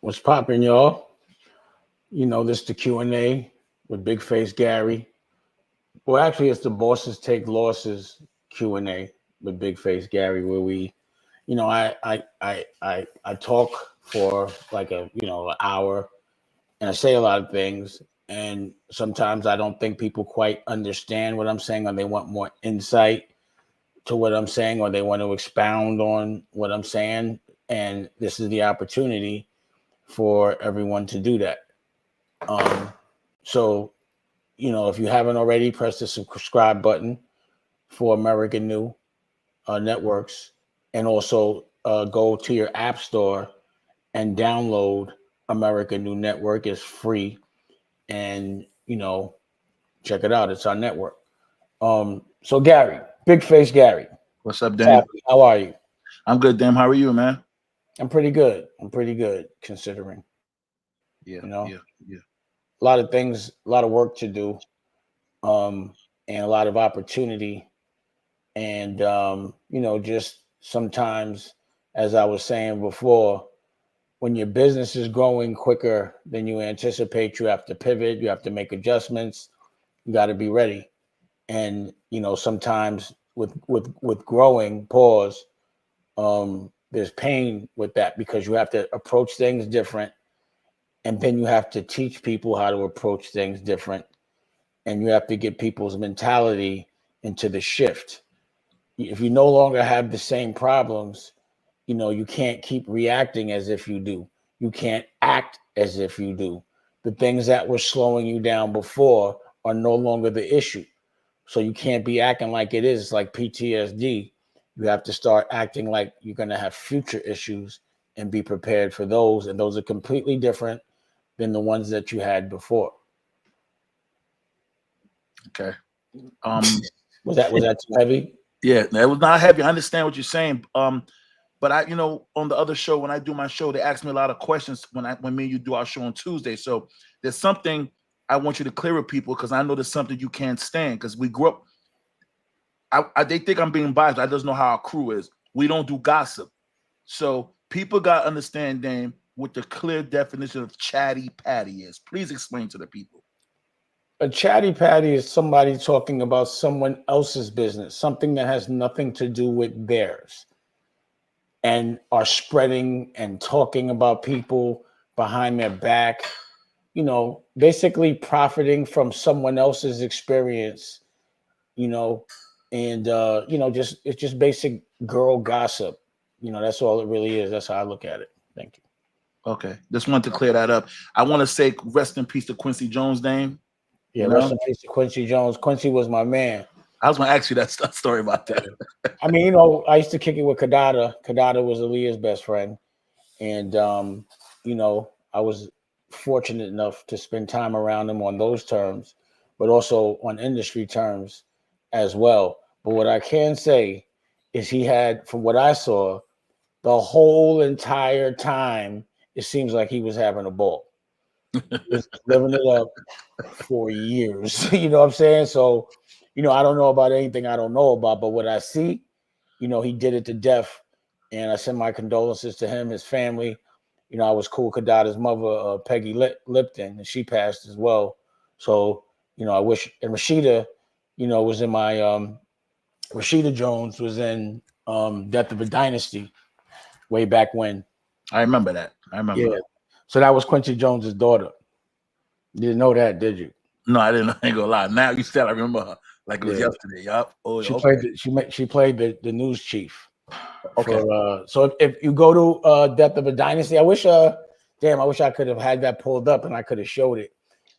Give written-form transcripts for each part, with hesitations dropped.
What's poppin', y'all? This the Q&A with Big Face Gary. Well, actually, it's the Bosses Take Losses Q&A with Big Face Gary, where we, I talk for like an hour, and I say a lot of things, and sometimes I don't think people quite understand what I'm saying, or they want more insight to what I'm saying, or they want to expound on what I'm saying, and this is the opportunity for everyone to do that. So, if you haven't already, press the subscribe button for American New Networks, and also go to your app store and download American New Network. It's free, and check it out. It's our network. So Gary, Big Face Gary, What's up, Dame? how are you? I'm good, Dame. How are you, man? I'm pretty good. Considering. Yeah. A lot of things, a lot of work to do, and a lot of opportunity. And, just sometimes, as I was saying before, when your business is growing quicker than you anticipate, you have to pivot, you have to make adjustments, you got to be ready. And, sometimes with growing, there's pain with that, because you have to approach things different. And then you have to teach people how to approach things different. And you have to get people's mentality into the shift. If you no longer have the same problems, you can't keep reacting as if you do. You can't act as if you do. The things that were slowing you down before are no longer the issue. So you can't be acting like it is. It's like PTSD. You have to start acting like you're going to have future issues and be prepared for those. And those are completely different than the ones that you had before. Okay. Was that too heavy? Yeah, that was not heavy. I understand what you're saying. But I, on the other show, when I do my show, they ask me a lot of questions when me and you do our show on Tuesday. So there's something I want you to clear with people, because I know there's something you can't stand, because we grew up. They think I'm being biased. I just know how our crew is. We don't do gossip. So people got to understand, Dame, what the clear definition of chatty patty is. Please explain to the people. A chatty patty is somebody talking about someone else's business, something that has nothing to do with theirs, and are spreading and talking about people behind their back, basically profiting from someone else's experience, and it's just basic girl gossip. That's all it really is. That's how I look at it. Thank you. Okay, just wanted to clear that up. I want to say rest in peace to Quincy Jones, Dame. Yeah, rest in peace to Quincy Jones. Quincy was my man. I was going to ask you that story about that. I mean, I used to kick it with Kadada. Kadada was Aaliyah's best friend. And, I was fortunate enough to spend time around him on those terms, but also on industry terms as well. But what I can say is he had, from what I saw, the whole entire time, it seems like he was having a ball. He was living it up for years. You know what I'm saying? So, I don't know about anything I don't know about, but what I see, he did it to death. And I send my condolences to him, his family. I was cool with Kadada's mother, Peggy Lipton, and she passed as well. So, I wish, and Rashida, was in my, Rashida Jones was in Death of a Dynasty way back when. I remember that. Yeah. So that was Quincy Jones's daughter. You didn't know that, did you? No, I didn't. I ain't gonna lie. Now you said I remember her like it was yesterday. Yup. Oh, she played the news chief. Okay. So if you go to Death of a Dynasty, I wish I could have had that pulled up and I could have showed it.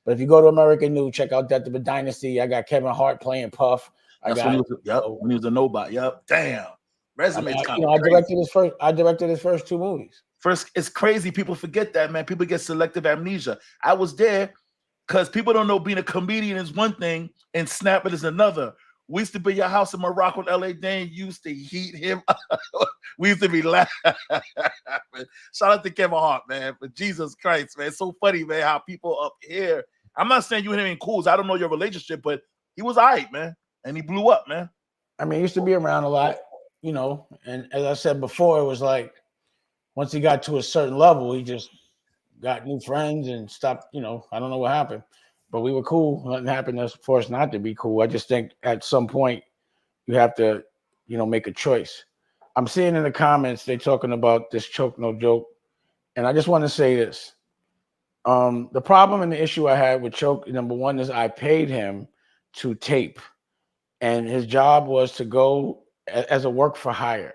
But if you go to American New, check out Death of a Dynasty. I got Kevin Hart playing Puff. When he was a nobody. Yup. Damn. Resume's kind of I directed his first two movies. It's crazy. People forget that, man. People get selective amnesia. I was there because people don't know being a comedian is one thing and snapping is another. We used to be at your house in Morocco, LA. Dan used to heat him up. We used to be laughing. Shout out to Kevin Hart, man. But Jesus Christ, man. It's so funny, man, how people up here. I'm not saying you and him ain't cool. I don't know your relationship, but he was all right, man. And he blew up, man. I mean, he used to be around a lot, and as I said before, it was like once he got to a certain level, he just got new friends and stopped. You know, I don't know what happened, but we were cool. Nothing happened for us not to be cool. I just think at some point you have to, you know, make a choice. I'm seeing in the comments they're talking about this choke no joke, and I just want to say this. The problem and the issue I had with Choke, number one, is I paid him to tape, and his job was to go as a work for hire,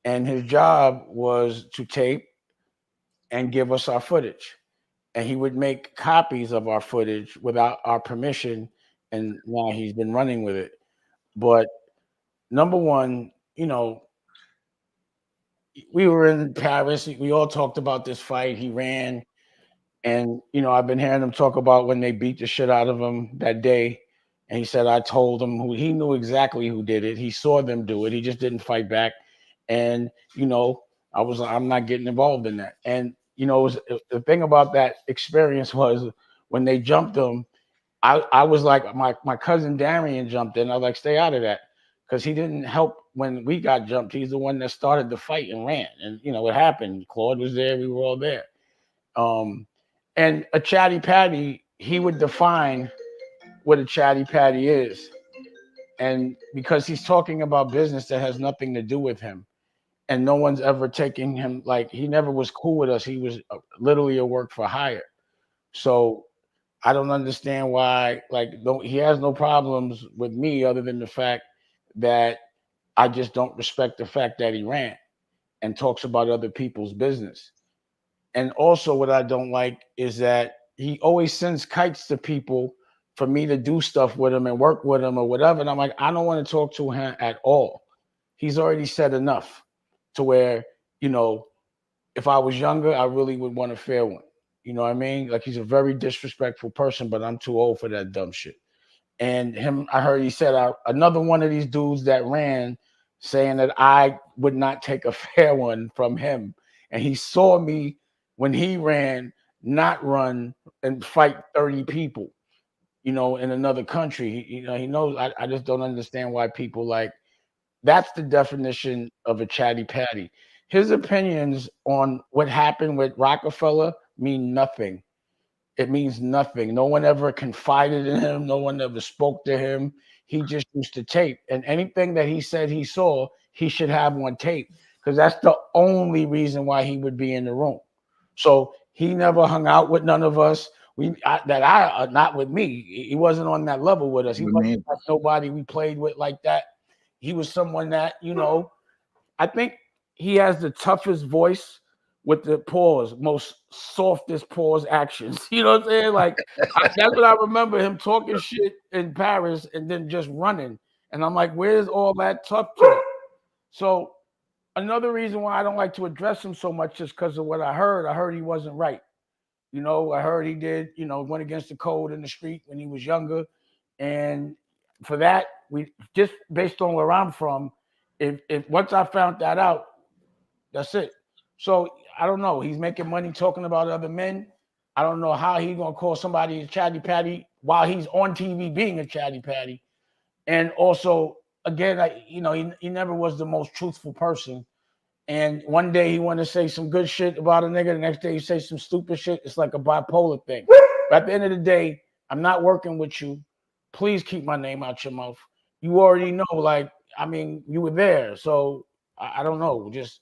and his job was to tape and give us our footage, and he would make copies of our footage without our permission, and now he's been running with it. But number one, you know, we were in Paris. We all talked about this fight. He ran. And, you know, I've been hearing him talk about when they beat the shit out of him that day. And he said, I told him who he knew exactly who did it. He saw them do it. He just didn't fight back. And, you know, I was like, I'm not getting involved in that. And, you know, the thing about that experience was when they jumped him, I was like, my cousin Darian jumped in. I was like, stay out of that. Because he didn't help when we got jumped. He's the one that started the fight and ran. And, you know, what happened? Claude was there. We were all there. And a chatty patty, he would define what a chatty patty is. And because he's talking about business that has nothing to do with him. And no one's ever taking him, like, he never was cool with us. He was literally a work for hire. So I don't understand why, like, he has no problems with me other than the fact that I just don't respect the fact that he ran and talks about other people's business. And also, what I don't like is that he always sends kites to people for me to do stuff with him and work with him or whatever. And I'm like, I don't want to talk to him at all. He's already said enough to where, you know, if I was younger, I really would want a fair one. You know what I mean? Like, he's a very disrespectful person, but I'm too old for that dumb shit. And him, I heard he said another one of these dudes that ran saying that I would not take a fair one from him. And he saw me when he ran, not run and fight 30 people, you know, in another country. You know, he knows. I just don't understand why people like that's the definition of a chatty patty. His opinions on what happened with Rockefeller mean nothing. It means nothing. No one ever confided in him. No one ever spoke to him. He just used to tape. And anything that he said he saw, he should have on tape because that's the only reason why he would be in the room. So he never hung out with none of us. Not with me. He wasn't on that level with us. He wasn't like nobody we played with like that. He was someone that, you know, I think he has the toughest voice with the pause, most softest pause actions. You know what I'm saying? Like that's what I remember him talking shit in Paris and then just running. And I'm like, where's all that tough talk? So another reason why I don't like to address him so much is because of what I heard. I heard he wasn't right. You know, I heard he did, you know, went against the code in the street when he was younger. And for that, we just based on where I'm from, if once I found that out, that's it. So I don't know. He's making money talking about other men. I don't know how he's gonna call somebody a chatty patty while he's on TV being a chatty patty. And also, again, he never was the most truthful person. And one day he want to say some good shit about a nigga. The next day he say some stupid shit. It's like a bipolar thing. But at the end of the day, I'm not working with you. Please keep my name out your mouth. You already know, like, I mean, you were there. So I don't know. Just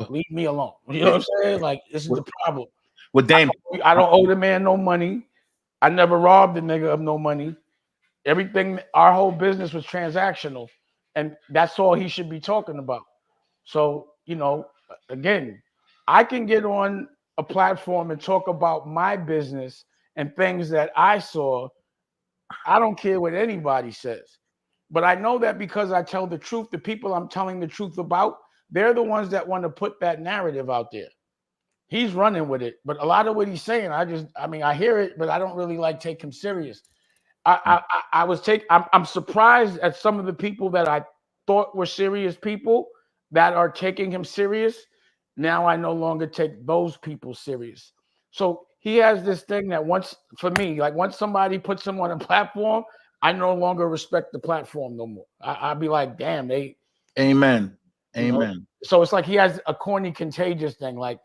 leave me alone. You know what I'm saying? Like, this is the problem. Well, Dame, I don't owe the man no money. I never robbed the nigga of no money. Everything, our whole business was transactional. And that's all he should be talking about. So, you know, again, I can get on a platform and talk about my business and things that I saw. I don't care what anybody says. But I know that because I tell the truth, the people I'm telling the truth about, they're the ones that want to put that narrative out there. He's running with it. But a lot of what he's saying, I hear it, but I don't really like take him serious. I'm surprised at some of the people that I thought were serious people that are taking him serious. Now I no longer take those people serious. So he has this thing that once somebody puts him on a platform, I no longer respect the platform no more. I'd be like, damn, Amen. Amen. Know? So it's like he has a corny, contagious thing. Like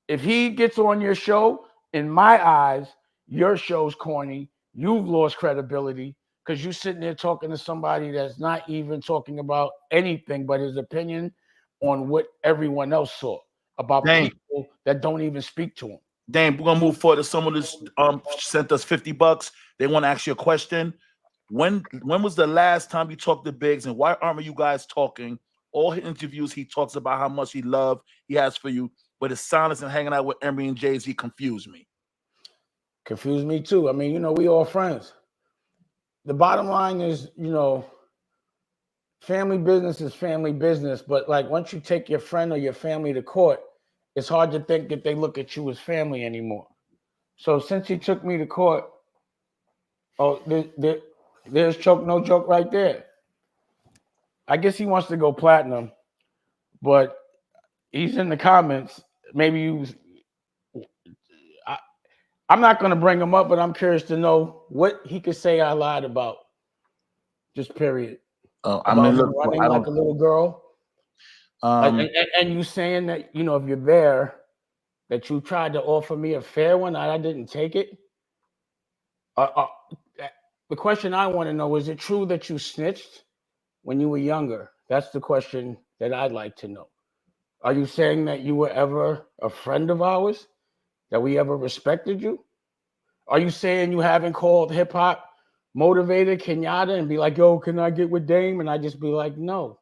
if he gets on your show, in my eyes, your show's corny. You've lost credibility because you're sitting there talking to somebody that's not even talking about anything but his opinion on what everyone else saw about people that don't even speak to him. Dame, we're gonna move forward to someone that's sent us $50. They want to ask you a question. When was the last time you talked to Biggs, and why aren't you guys talking? All his interviews, he talks about how much he has for you, but his silence and hanging out with Emery and Jay-Z confused me. Confused me too. I mean, you know, we all friends. The bottom line is, you know, family business is family business, but like once you take your friend or your family to court, it's hard to think that they look at you as family anymore. So since he took me to court, oh, there's no joke right there. I guess he wants to go platinum, but he's in the comments. Maybe I'm not going to bring him up, but I'm curious to know what he could say I lied about. Just period. I mean, look, running like a little girl. And you saying that, you know, if you're there, that you tried to offer me a fair one, I didn't take it. The question I want to know, is it true that you snitched when you were younger? That's the question that I'd like to know. Are you saying that you were ever a friend of ours? That we ever respected you? Are you saying you haven't called hip hop motivated Kenyatta and be like, yo, can I get with Dame? And I just be like, no.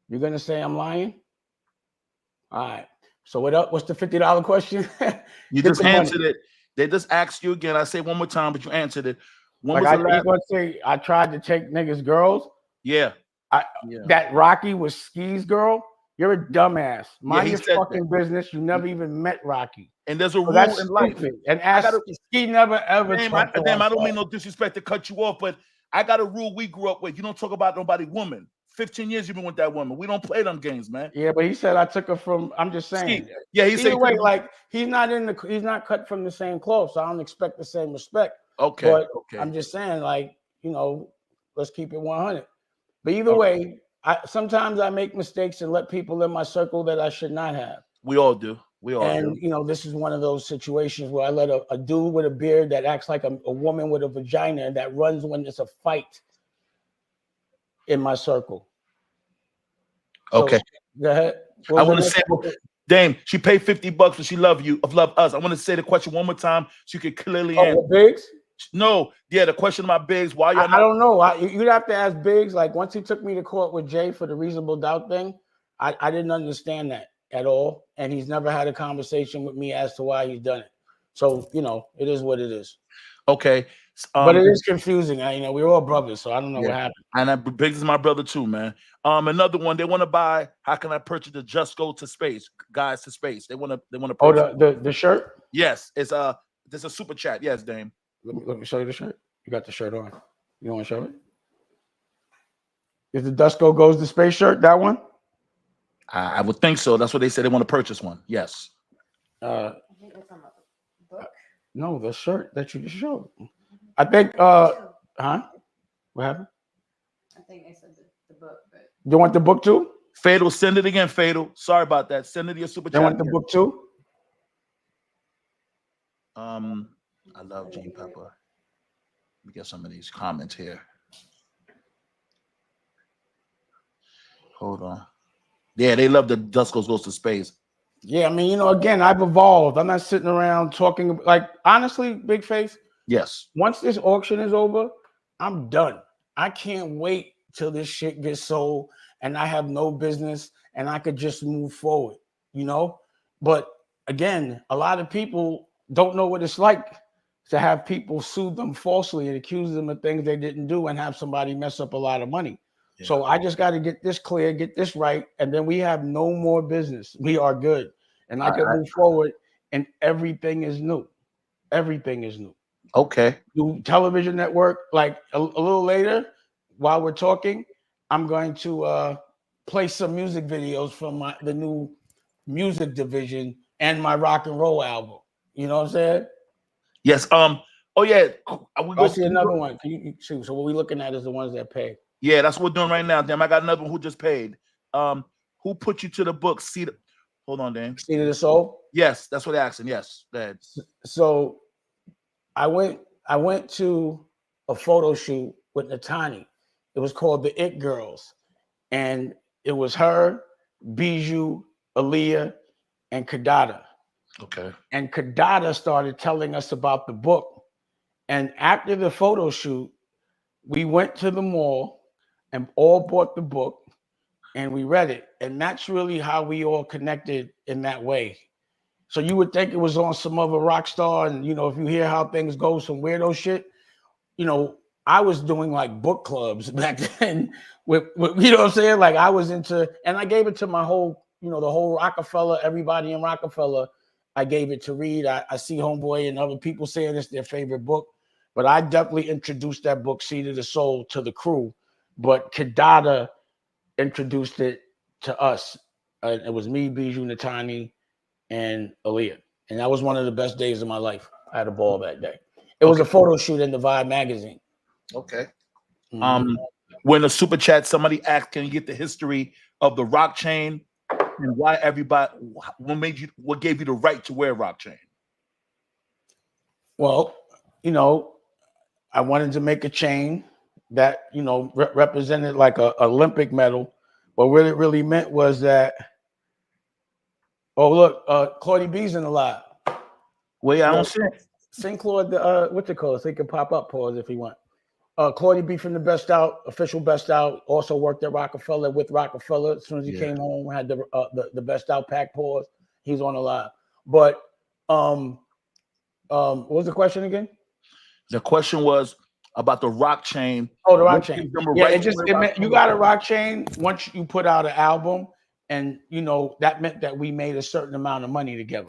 You're gonna say I'm lying? All right. So what's the $50 question? You just answered it. They just asked you again. I say one more time, but you answered it. When like was you gonna say I tried to take niggas' girls? Yeah. That Rocky was Ski's girl. You're a dumbass. Mind your fucking business. You never even met Rocky. And there's a rule in life. And Ski never ever. Damn, I don't mean no disrespect to cut you off, but I got a rule we grew up with. You don't talk about nobody's woman. 15 years you've been with that woman. We don't play them games, man. Yeah, but he said I took her from. I'm just saying. Ski. Yeah, he said like he's not cut from the same cloth, so I don't expect the same respect. Okay. But I'm just saying, like, you know, let's keep it 100. But either way, sometimes I make mistakes and let people in my circle that I should not have. We all do. And you know, this is one of those situations where I let a dude with a beard that acts like a woman with a vagina and that runs when it's a fight in my circle. Okay. So, go ahead. I want to say, Dame, she paid $50 but she love us. I want to say the question one more time so you can clearly answer. Biggs? No, yeah, the question about Biggs. Why y'all? I don't know. You'd have to ask Biggs. Like once he took me to court with Jay for the reasonable doubt thing, I didn't understand that at all, and he's never had a conversation with me as to why he's done it. So you know, it is what it is. Okay, but it is confusing. You know, we're all brothers, so I don't know what happened. And Biggs is my brother too, man. Another one. They want to buy. How can I purchase the Just Go to Space guys to space? They want to. Oh, the shirt. Yes, it's there's a super chat. Yes, Dame. Let me show you the shirt. You got the shirt on. You want to show it? Is the Dusko Goes to Space shirt that one? I would think so. That's what they said. They want to purchase one. Yes. I think that's on the book. No, the shirt that you just showed. I think. What happened? I think I said the book. But you want the book too? Fatal, send it again. Fatal. Sorry about that. Send it to your super chat. You want the book too? I love Gene Pepper. Let me get some of these comments here. Hold on. Yeah, they love the Dusko Goes to Space. Yeah, I mean, you know, again, I've evolved. I'm not sitting around talking like honestly, Big Face. Yes. Once this auction is over, I'm done. I can't wait till this shit gets sold and I have no business and I could just move forward, you know? But again, a lot of people don't know what it's like to have people sue them falsely and accuse them of things they didn't do and have somebody mess up a lot of money. Yeah. So I just got to get this clear, get this right, and then we have no more business. We are good. And I can move forward and everything is new. Everything is new. Okay. Do television network, like a little later, while we're talking, I'm going to play some music videos from the new music division and my rock and roll album. You know what I'm saying? Yes. Oh yeah. I see another one. Can you see? So what we're looking at is the ones that pay. Yeah, that's what we're doing right now. Damn, I got another one who just paid. Who put you to the book? Hold on, Dan. Seed of the Soul. Yes, that's what they're asking. Yes, Dad. So I went to a photo shoot with Natani. It was called the It Girls, and it was her, Bijou, Aaliyah, and Kadada. Okay. And Kadada started telling us about the book. And after the photo shoot, we went to the mall and all bought the book and we read it. And that's really how we all connected in that way. So you would think it was on some other rock star. And, you know, if you hear how things go, some weirdo shit, you know, I was doing like book clubs back then with you know what I'm saying? Like I was into, and I gave it to my whole, you know, the whole Rockefeller, everybody in Rockefeller, I gave it to read. I see Homeboy and other people saying it's their favorite book, but I definitely introduced that book, Seed of the Soul, to the crew. But Kadada introduced it to us. It was me, Bijou, Natani, and Aaliyah. And that was one of the best days of my life. I had a ball that day. It was a photo shoot in the Vibe magazine. Okay. When a super chat, somebody asked, can you get the history of the rock chain and why everybody, what gave you the right to wear rock chain? Well, you know, I wanted to make a chain that, you know, represented like a Olympic medal. But what it really meant was that, oh, look, Claudie B's in the live. Wait, I don't see it. Sing Claude, what's it called? So he can pop up, pause if he want. Claudie B from the Best Out, official Best Out, also worked at Rockefeller with Rockefeller. As soon as he came home, had the Best Out pack, pause. He's on the live. But what was the question again? The question was about the rock chain. Oh, the rock chain. Yeah, it meant you got a rock chain once you put out an album, and you know that meant that we made a certain amount of money together.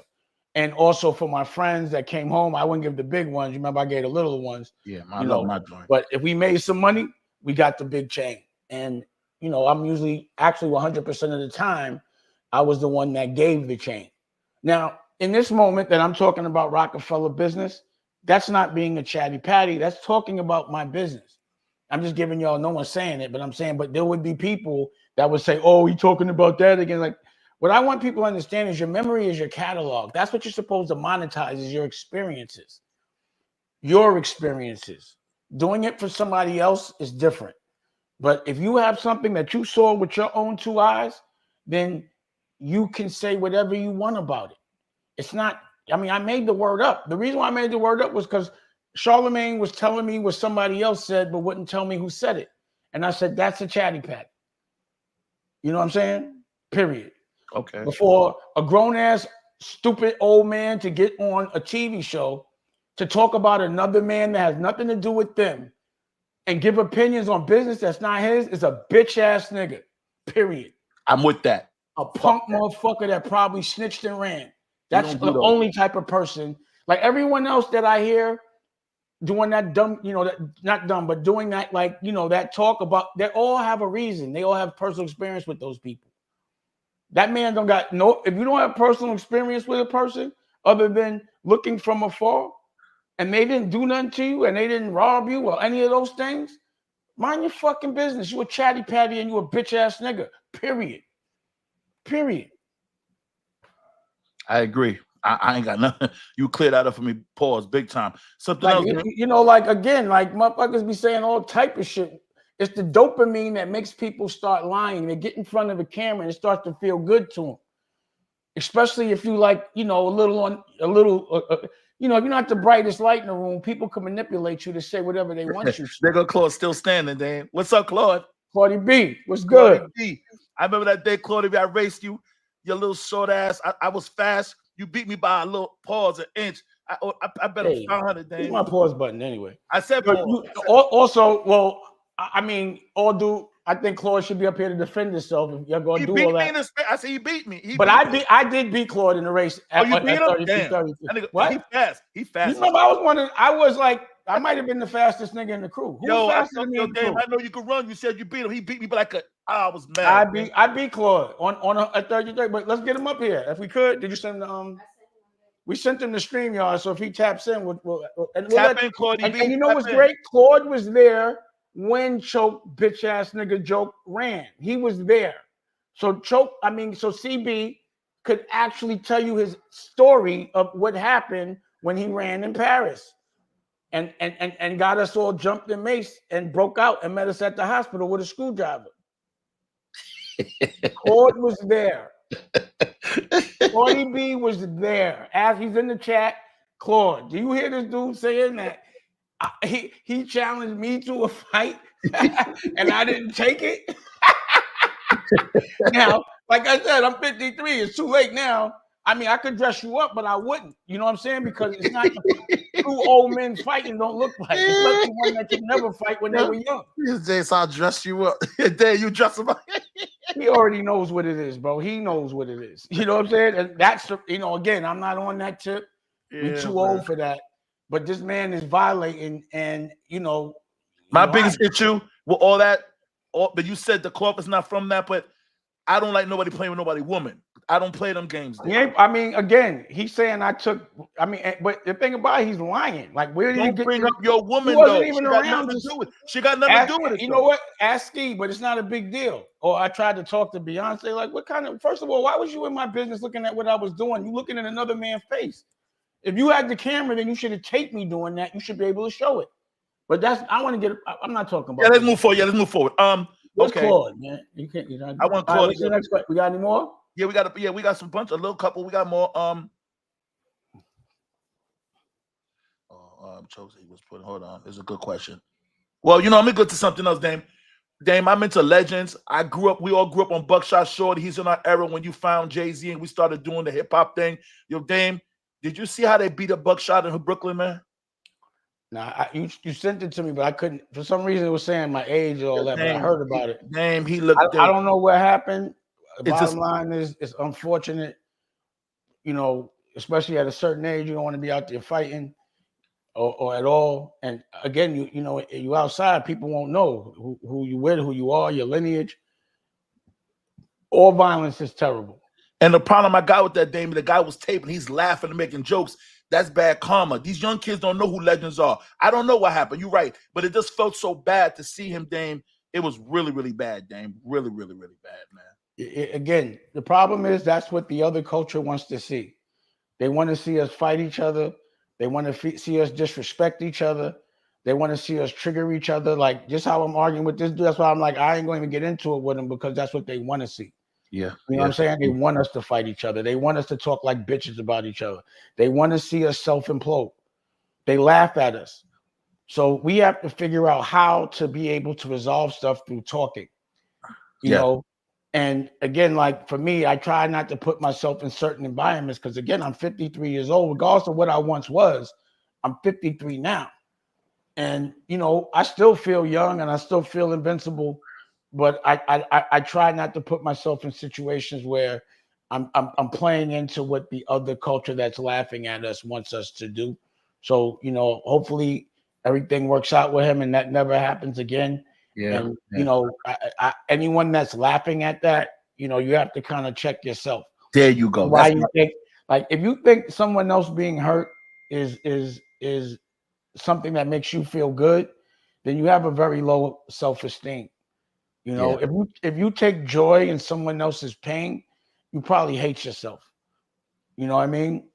And also for my friends that came home, I wouldn't give the big ones. You remember I gave the little ones. Yeah, I love my joint. But if we made some money, we got the big chain. And you know, I'm usually actually 100% of the time, I was the one that gave the chain. Now, in this moment that I'm talking about Rockefeller business, that's not being a chatty patty. That's talking about my business. I'm just giving y'all, no one's saying it, but I'm saying, but there would be people that would say, oh, he talking about that again. Like, what I want people to understand is your memory is your catalog. That's what you're supposed to monetize, is your experiences. Your experiences. Doing it for somebody else is different. But if you have something that you saw with your own two eyes, then you can say whatever you want about it. It's not, I mean, I made the word up. The reason why I made the word up was because Charlemagne was telling me what somebody else said, but wouldn't tell me who said it. And I said, that's a chatty pat. You know what I'm saying? Period. Okay. Before a grown-ass, stupid old man to get on a TV show to talk about another man that has nothing to do with them and give opinions on business that's not his is a bitch-ass nigga. Period. I'm with that. A punk motherfucker that probably snitched and ran. That's the only type of person. Like everyone else that I hear doing that dumb, you know, that not dumb, but doing that, like, you know, that talk about, they all have a reason. They all have personal experience with those people. That man don't got no, if you don't have personal experience with a person other than looking from afar and they didn't do nothing to you and they didn't rob you or any of those things, mind your fucking business. You a chatty patty and you a bitch ass nigga. Period. Period. I agree. I ain't got nothing. You cleared that up for me. Pause. Big time. Something like, else. You know, like again, like motherfuckers be saying all type of shit. It's the dopamine that makes people start lying. They get in front of a camera and it starts to feel good to them. Especially if you like, you know, you know, if you're not the brightest light in the room, people can manipulate you to say whatever they want you to. There go Claude still standing, Dan. What's up, Claude? Claudie B, what's good? Claudie B. I remember that day, Claudie B, I raced you, your little short ass. I was fast. You beat me by a little pause, an inch. I bet him 500, Dan. Here's my pause button anyway. I said pause. Also, well, I mean, I think Claude should be up here to defend himself. If you're going to do all that. I said he beat me. I did beat Claude in the race. You beat him? Damn. What? He fast. He fast. You remember, I was like, I might have been the fastest nigga in the crew. Who was faster than me in the crew? I know you could run. You said you beat him. He beat me, but I was mad. I beat Claude on a 33. But let's get him up here if we could. Did you send him we sent him the StreamYard, so if he taps in, we'll tap in, Claude. And you know what's great? Claude was there when Choke bitch ass nigga Joke ran. He was there. So Choke, so CB could actually tell you his story of what happened when he ran in Paris and got us all jumped and maced and broke out and met us at the hospital with a screwdriver. Claude was there. Claudie B was there. As he's in the chat, Claude, do you hear this dude saying that he challenged me to a fight and I didn't take it? Now, like I said, I'm 53. It's too late now. I mean, I could dress you up, but I wouldn't. You know what I'm saying? Because it's not two old men fighting don't look like. Especially one that could never fight when they were young. Jason, I'll dress you up. There, you dress him up. He already knows what it is, bro. He knows what it is. You know what I'm saying? And that's, you know, again, I'm not on that tip. We're too old for that. But this man is violating, and you know, my biggest issue with all that, but you said the cloth is not from that, but I don't like nobody playing with nobody woman. I don't play them games. Yeah, I mean, again, he's saying I took. I mean, but the thing about it, he's lying. Like, where did he get? Bring up your woman though. Even around. She got nothing to do with it. You know what? Ask Steve, but it's not a big deal. Or I tried to talk to Beyonce. Like, what kind of? First of all, why was you in my business looking at what I was doing? You looking at another man's face. If you had the camera, then you should have taped me doing that. You should be able to show it. But that's. I want to get. I'm not talking about. Yeah, let's move forward. Yeah, let's move forward. What's okay. Claude, man? You can't. You know. I want Claude. We got any more? Yeah, we got. Yeah, we got some bunch. A little couple. We got more. Chelsea was putting. Hold on. It's a good question. Well, you know, I'm gonna go to something else, Dame. Dame, I'm into legends. We all grew up on Buckshot Shorty. He's in our era when you found Jay-Z and we started doing the hip hop thing. Yo, Dame, did you see how they beat up Buckshot in Brooklyn, man? Nah, you sent it to me, but I couldn't. For some reason, it was saying my age or all that. But I heard about it. Dame, he looked. I don't know what happened. The bottom line is, it's unfortunate. You know, especially at a certain age, you don't want to be out there fighting or at all. And again, you know, you outside, people won't know who you with, who you are, your lineage. All violence is terrible. And the problem I got with that, Dame, the guy was taping. He's laughing and making jokes. That's bad karma. These young kids don't know who legends are. I don't know what happened. You're right. But it just felt so bad to see him, Dame. It was really, really bad, Dame. Really, really, really bad, man. Again, the problem is that's what the other culture wants to see. They want to see us fight each other. They want to see us disrespect each other. They want to see us trigger each other. Like just how I'm arguing with this dude. That's why I'm like, I ain't going to get into it with them because that's what they want to see. Yeah. You know what I'm saying? They want us to fight each other. They want us to talk like bitches about each other. They want to see us self-implode. They laugh at us. So we have to figure out how to be able to resolve stuff through talking. You know, and again, like for me, I try not to put myself in certain environments because again, I'm 53 years old. Regardless of what I once was, I'm 53 now. And you know, I still feel young and I still feel invincible. But I try not to put myself in situations where I'm playing into what the other culture that's laughing at us wants us to do. So, you know, hopefully everything works out with him and that never happens again. And, you know, anyone that's laughing at that, you know, you have to kind of check yourself. There you go. Why you think, like, if you think someone else being hurt is something that makes you feel good, then you have a very low self-esteem. You know, if you take joy in someone else's pain, you probably hate yourself. You know what I mean?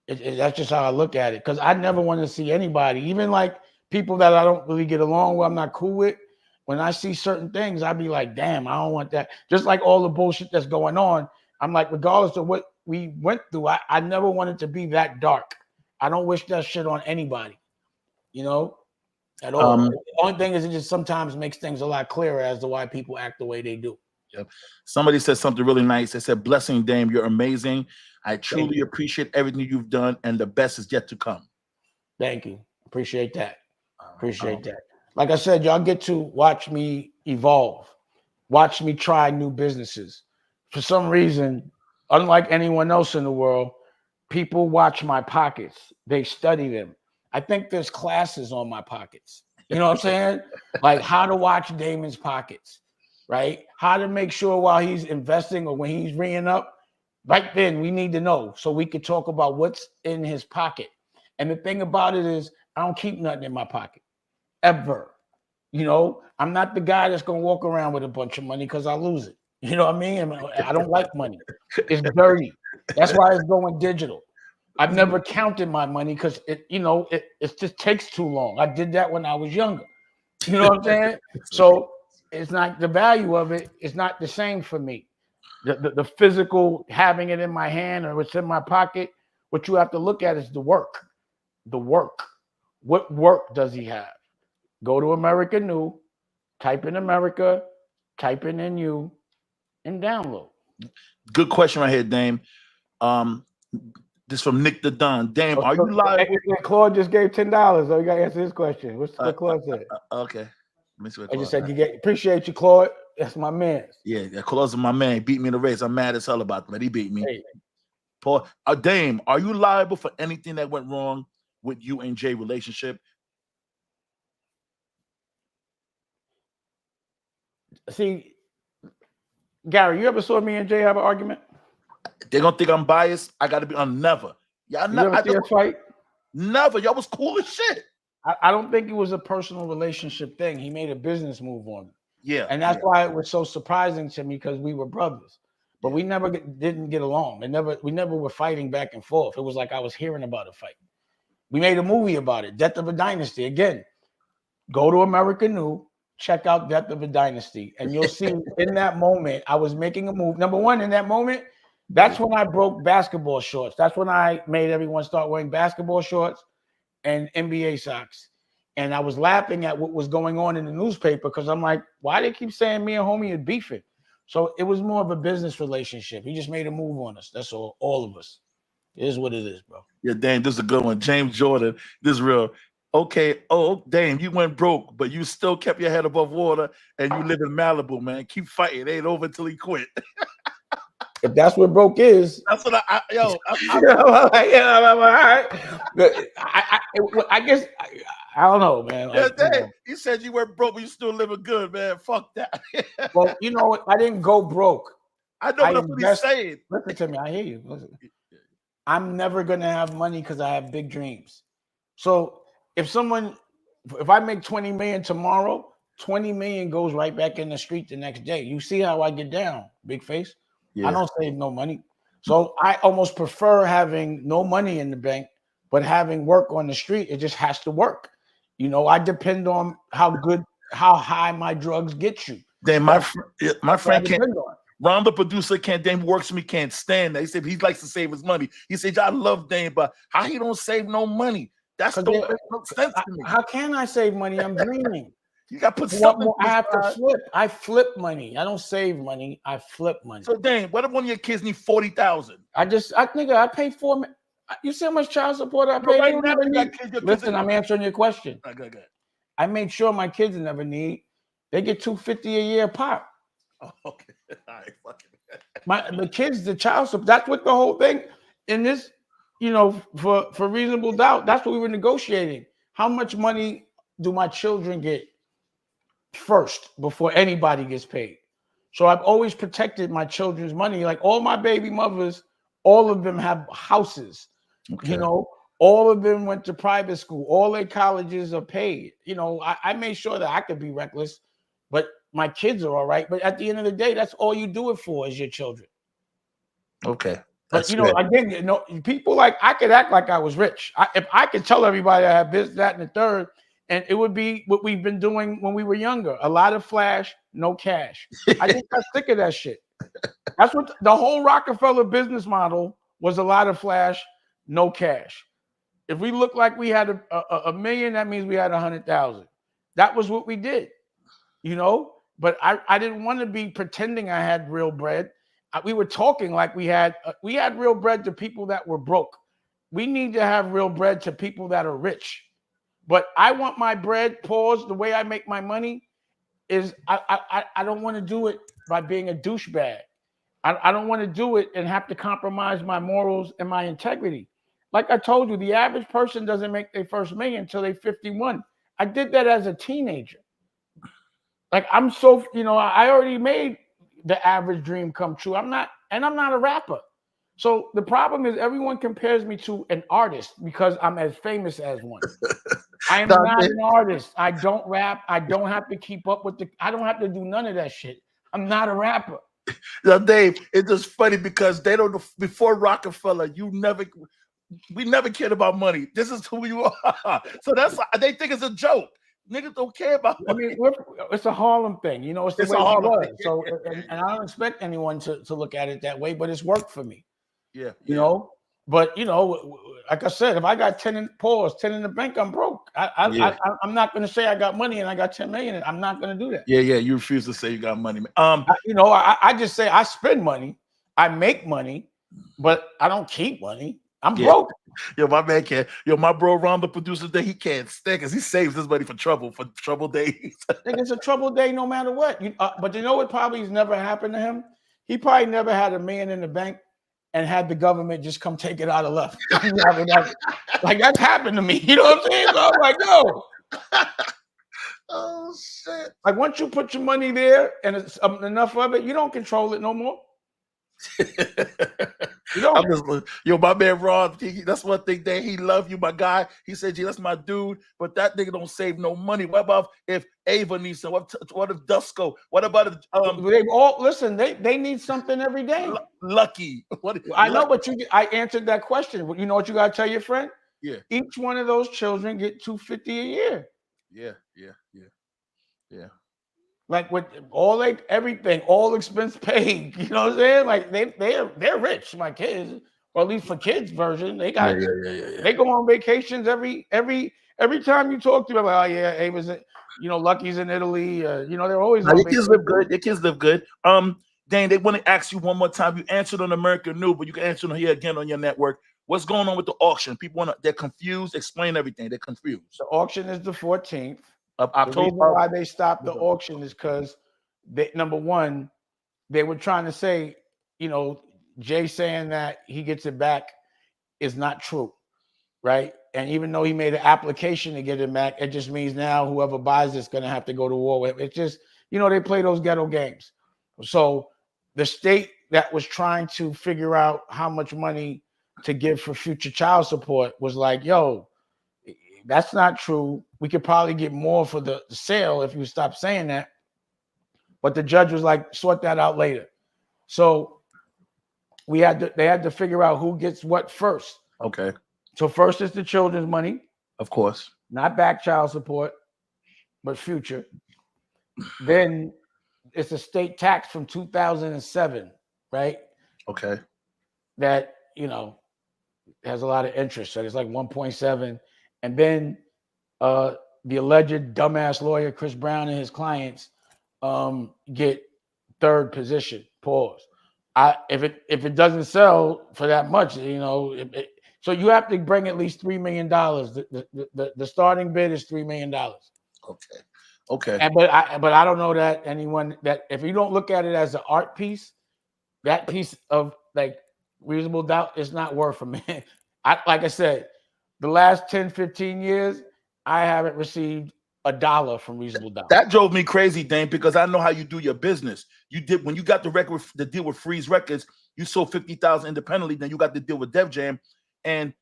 That's just how I look at it. Because I never want to see anybody, even like people that I don't really get along with, I'm not cool with. When I see certain things, I'd be like, damn, I don't want that. Just like all the bullshit that's going on. I'm like, regardless of what we went through, I never wanted to be that dark. I don't wish that shit on anybody, you know? At all. The only thing is it just sometimes makes things a lot clearer as to why people act the way they do. Yep. Somebody said something really nice. They said, blessing, Dame, you're amazing. I truly appreciate everything you've done, and the best is yet to come. Thank you. Appreciate that. Appreciate that. Like I said, y'all get to watch me evolve. Watch me try new businesses. For some reason, unlike anyone else in the world, people watch my pockets. They study them. I think there's classes on my pockets. You know what I'm saying? Like how to watch Damon's pockets, right? How to make sure while he's investing or when he's ringing up, right then we need to know so we could talk about what's in his pocket. And the thing about it is I don't keep nothing in my pocket ever. You know, I'm not the guy that's going to walk around with a bunch of money because I lose it. You know what I mean? I don't like money. It's dirty. That's why it's going digital. I've never counted my money because it just takes too long. I did that when I was younger. You know what I'm saying? So it's not the value of it. It's not the same for me. The physical having it in my hand or it's in my pocket. What you have to look at is the work. The work. What work does he have? Go to America New, type in America, type in NU, and download. Good question right here, Dame. This from Nick the Don. Dame, are you live? Claude just gave $10. So you got to answer this question. What's what Claude said? Okay. I just said appreciate you, Claude. That's my man. Yeah, Claude's my man. He beat me in the race. I'm mad as hell about that. He beat me. Hey. Paul, Dame, are you liable for anything that went wrong with you and Jay relationship? See, Gary, you ever saw me and Jay have an argument? They're gonna think I'm biased. I gotta be on never. Yeah, you ever see us fight? Never. Y'all was cool as shit. I don't think it was a personal relationship thing. He made a business move on me. Yeah. And that's why it was so surprising to me because we were brothers. But we never didn't get along. We never were fighting back and forth. It was like I was hearing about a fight. We made a movie about it, Death of a Dynasty. Again, go to America New, check out Death of a Dynasty, and you'll see in that moment I was making a move. Number one, in that moment, that's when I broke basketball shorts. That's when I made everyone start wearing basketball shorts and NBA socks. And I was laughing at what was going on in the newspaper because I'm like, why they keep saying me and homie are beefing? So it was more of a business relationship. He just made a move on us. That's all of us. It is what it is, bro. Yeah, Dame, this is a good one. James Jordan, this is real. Okay, Dame, you went broke, but you still kept your head above water and you live in Malibu, man. Keep fighting. It ain't over until he quit. If that's what broke is, that's what I guess I don't know, man. Yeah, he said you weren't broke, but you still living good, man. Fuck that. Well, you know what? I didn't go broke. I know that's what he's saying. Listen to me. I hear you. Listen. I'm never gonna have money because I have big dreams. So if I make 20 million tomorrow, 20 million goes right back in the street the next day. You see how I get down, big face. Yeah. I don't save no money. So I almost prefer having no money in the bank, but having work on the street. It just has to work. You know, I depend on how high my drugs get you. Then my friend can't. Ron, the producer, Dame works for me, can't stand that. He said he likes to save his money. He said, I love Dame, but how he don't save no money? That's don't make no sense to me. How can I save money? I'm dreaming. You got to put something. I have to flip. I flip money. I don't save money. I flip money. So, Dame, what if one of your kids need 40,000? I pay $4 million. You see how much child support I pay? Right now, listen, I'm answering your question. Okay. I made sure my kids never need. They get $250 a year pop. Oh, okay. All right. Fuck it. The kids, the child support. That's what the whole thing in this. You know, for reasonable doubt, that's what we were negotiating. How much money do my children get first before anybody gets paid? So I've always protected my children's money. Like all my baby mothers, all of them have houses. Okay. You know, all of them went to private school. All their colleges are paid. You know, I made sure that I could be reckless, but my kids are all right. But at the end of the day, that's all you do it for is your children. Okay. But again, people like I could act like I was rich. If I could tell everybody I have this, that, and the third, and it would be what we've been doing when we were younger. A lot of flash, no cash. I just got sick of that shit. That's what the whole Rockefeller business model was. A lot of flash, no cash. If we look like we had a million, that means we had 100,000. That was what we did, you know. But I didn't want to be pretending I had real bread. We were talking like we had real bread to people that were broke. We need to have real bread to people that are rich. But I want my bread, the way I make my money is I don't want to do it by being a douchebag. I don't want to do it and have to compromise my morals and my integrity. Like I told you, the average person doesn't make their first million until they're 51. I did that as a teenager. Like I'm so, I already made the average dream come true. I'm not a rapper. So the problem is everyone compares me to an artist because I'm as famous as one. I am not an artist. I don't rap. I don't have to keep up with I don't have to do none of that shit. I'm not a rapper. Now, Dave, it's just funny because they don't. Before Rockefeller, we never cared about money. This is who you are. So they think it's a joke. Niggas don't care about I money. mean, it's a Harlem thing, you know. It's the It's way a we Harlem was. thing. So, and I don't expect anyone to look at it that way, but it's worked for me, Yeah, you know. But you know, like I said, if I got 10 in the bank, I'm broke. I'm not going to say I got money and I got 10 million. I'm not going to do that. Yeah. You refuse to say you got money. You know, I just say I spend money, I make money, but I don't keep money. I'm broke. Yo, my man can't. Yo, my bro Ron, the producer, that he can't stand because he saves his money for trouble days. I think it's a trouble day no matter what. But you know what probably has never happened to him? He probably never had $1 million in the bank and had the government just come take it out of left. Like that's happened to me. You know what I'm saying? So I'm like, yo. Oh shit! Like once you put your money there and it's enough of it, you don't control it no more. You don't. Yo, my man Ron, that's one thing that he love you, my guy. He said, "Gee, that's my dude," but that nigga don't save no money. What about if Ava needs some? What if Dusko? What about if they all listen? They need something every day. Lucky. I know, but I answered that question. You know what you gotta tell your friend? Yeah. Each one of those children get $250 a year. Yeah. Like with everything, all expense paid. You know what I'm saying? Like they're rich, my kids, or at least for kids version. They got they go on vacations every time you talk to them. Like, oh yeah, Ava's, Lucky's in Italy. They're always on vacation. Kids live good. Your kids live good. Dane, they want to ask you one more time. You answered on American New, but you can answer here again on your network. What's going on with the auction? People they're confused. Explain everything. They're confused. The auction is the 14th. Of October. The reason why they stopped the auction is because number one, they were trying to say, Jay saying that he gets it back is not true, right? And even though he made an application to get it back, it just means now whoever buys it's going to have to go to war with. It's just, they play those ghetto games. So the state that was trying to figure out how much money to give for future child support was like, yo, that's not true. We could probably get more for the sale if you stop saying that. But the judge was like, sort that out later. So they had to figure out who gets what first. Okay. So first is the children's money. Of course. Not back child support, but future. Then it's a state tax from 2007, right? Okay. That, has a lot of interest. So it's like 1.7. And then the alleged dumbass lawyer, Chris Brown, and his clients get third position. Pause. If it doesn't sell for that much, so you have to bring at least $3 million. The starting bid is $3 million. Okay. But I don't know that anyone that if you don't look at it as an art piece, that piece of like reasonable doubt is not worth a man. Like I said, the last 10, 15 years, I haven't received $1 from reasonable doubt. That drove me crazy, Dane, because I know how you do your business. You did when you got the deal with Freeze Records, you sold 50,000 independently, then you got the deal with Def Jam. And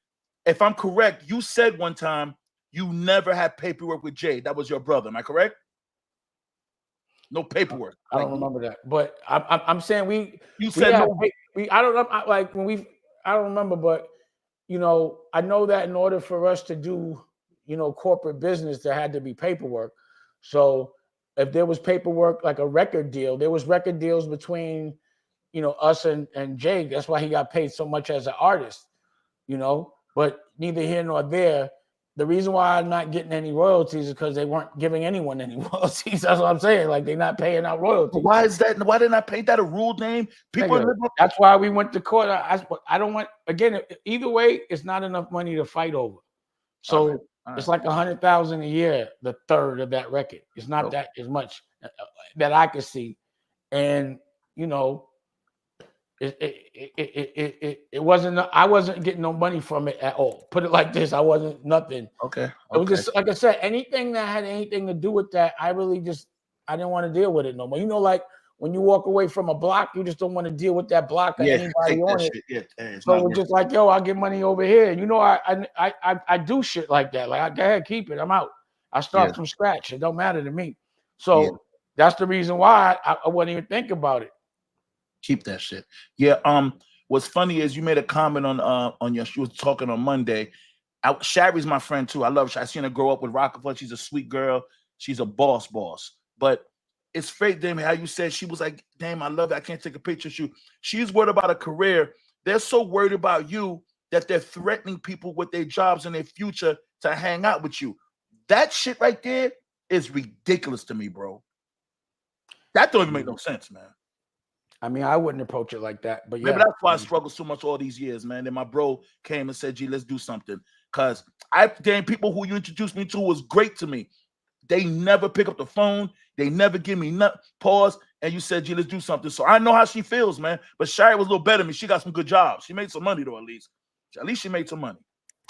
if I'm correct, you said one time you never had paperwork with Jay. That was your brother. Am I correct? No paperwork. I don't remember that, but I'm saying You said no. I don't know. I don't remember, but I know that in order for us to do, corporate business, there had to be paperwork. So if there was paperwork, like a record deal, there was record deals between, us and Jay. That's why he got paid so much as an artist, but neither here nor there. The reason why I'm not getting any royalties is because they weren't giving anyone any royalties. That's what I'm saying. Like they're not paying out royalties. Why is that? Why didn't I pay that a rule name? That's why we went to court. I don't want, again, either way, it's not enough money to fight over. So all right. It's like 100,000 a year, the third of that record. It's not that as much that I could see. And, it wasn't, I wasn't getting no money from it at all. Put it like this, I wasn't nothing. Okay. It was just, like I said, anything that had anything to do with that, I didn't want to deal with it no more. Like when you walk away from a block, you just don't want to deal with that block or anybody on it. So it's just like, yo, I'll get money over here. I do shit like that. Like, go ahead, keep it. I'm out. I start from scratch. It don't matter to me. So that's the reason why I wouldn't even think about it. Keep that shit. Yeah. What's funny is you made a comment on your. She was talking on Monday. Sherry's my friend too. I love her. I seen her grow up with Rockefeller. She's a sweet girl. She's a boss. But it's fake, damn, how you said she was like, damn, I love it. I can't take a picture of you. She's worried about a career. They're so worried about you that they're threatening people with their jobs and their future to hang out with you. That shit right there is ridiculous to me, bro. That don't even make no sense, man. I mean, I wouldn't approach it like that, but yeah. Maybe that's why I struggled so much all these years, man. Then my bro came and said, "Gee, let's do something." Cause people who you introduced me to was great to me. They never pick up the phone. They never give me pause. And you said, "Gee, let's do something." So I know how she feels, man. But Sherry was a little better than me. She got some good jobs. She made some money though, at least. At least she made some money.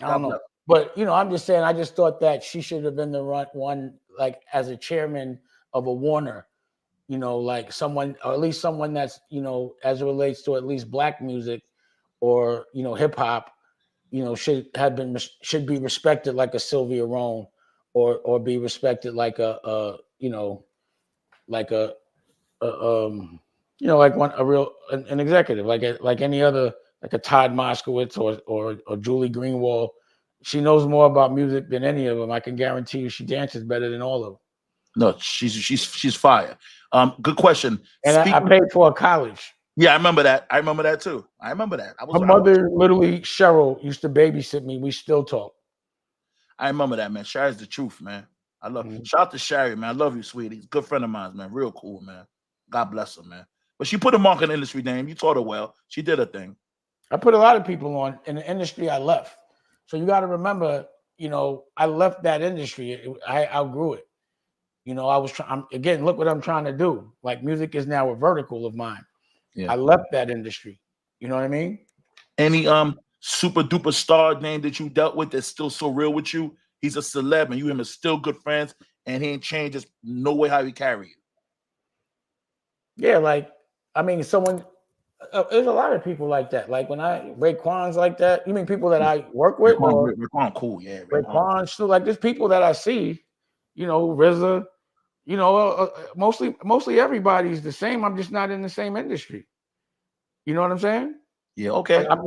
I don't know. But I'm just saying, I just thought that she should have been the one, like as a chairman of a Warner. Like someone, or at least someone that's, as it relates to at least black music or, hip hop, should be respected like a Sylvia Rome or be respected like an executive, like any other, like a Todd Moskowitz or Julie Greenwald. She knows more about music than any of them. I can guarantee you she dances better than all of them. No, she's fire. Good question. And I paid for a college. Yeah, I remember that. I remember that too. I remember that. My mother, literally, Cheryl, used to babysit me. We still talk. I remember that, man. Sherry's the truth, man. I love. Shout out to Sherry, man. I love you, sweetie. He's a good friend of mine, man. Real cool, man. God bless her, man. But she put a mark on the industry, name. You taught her well. She did her thing. I put a lot of people on in the industry I left. So you got to remember, I left that industry. I outgrew it. I was trying, again, look what I'm trying to do. Like, music is now a vertical of mine. Yeah. I left that industry. You know what I mean? Any super duper star name that you dealt with that's still so real with you? He's a celeb and you and him are still good friends and he ain't changed just no way how he carry you. Yeah, like, I mean, there's a lot of people like that. Like when Raekwon's like that. You mean people that I work with? Raekwon cool, yeah. Raekwon, so like there's people that I see, RZA, mostly everybody's the same. I'm just not in the same industry. You know what I'm saying? Yeah, okay. Like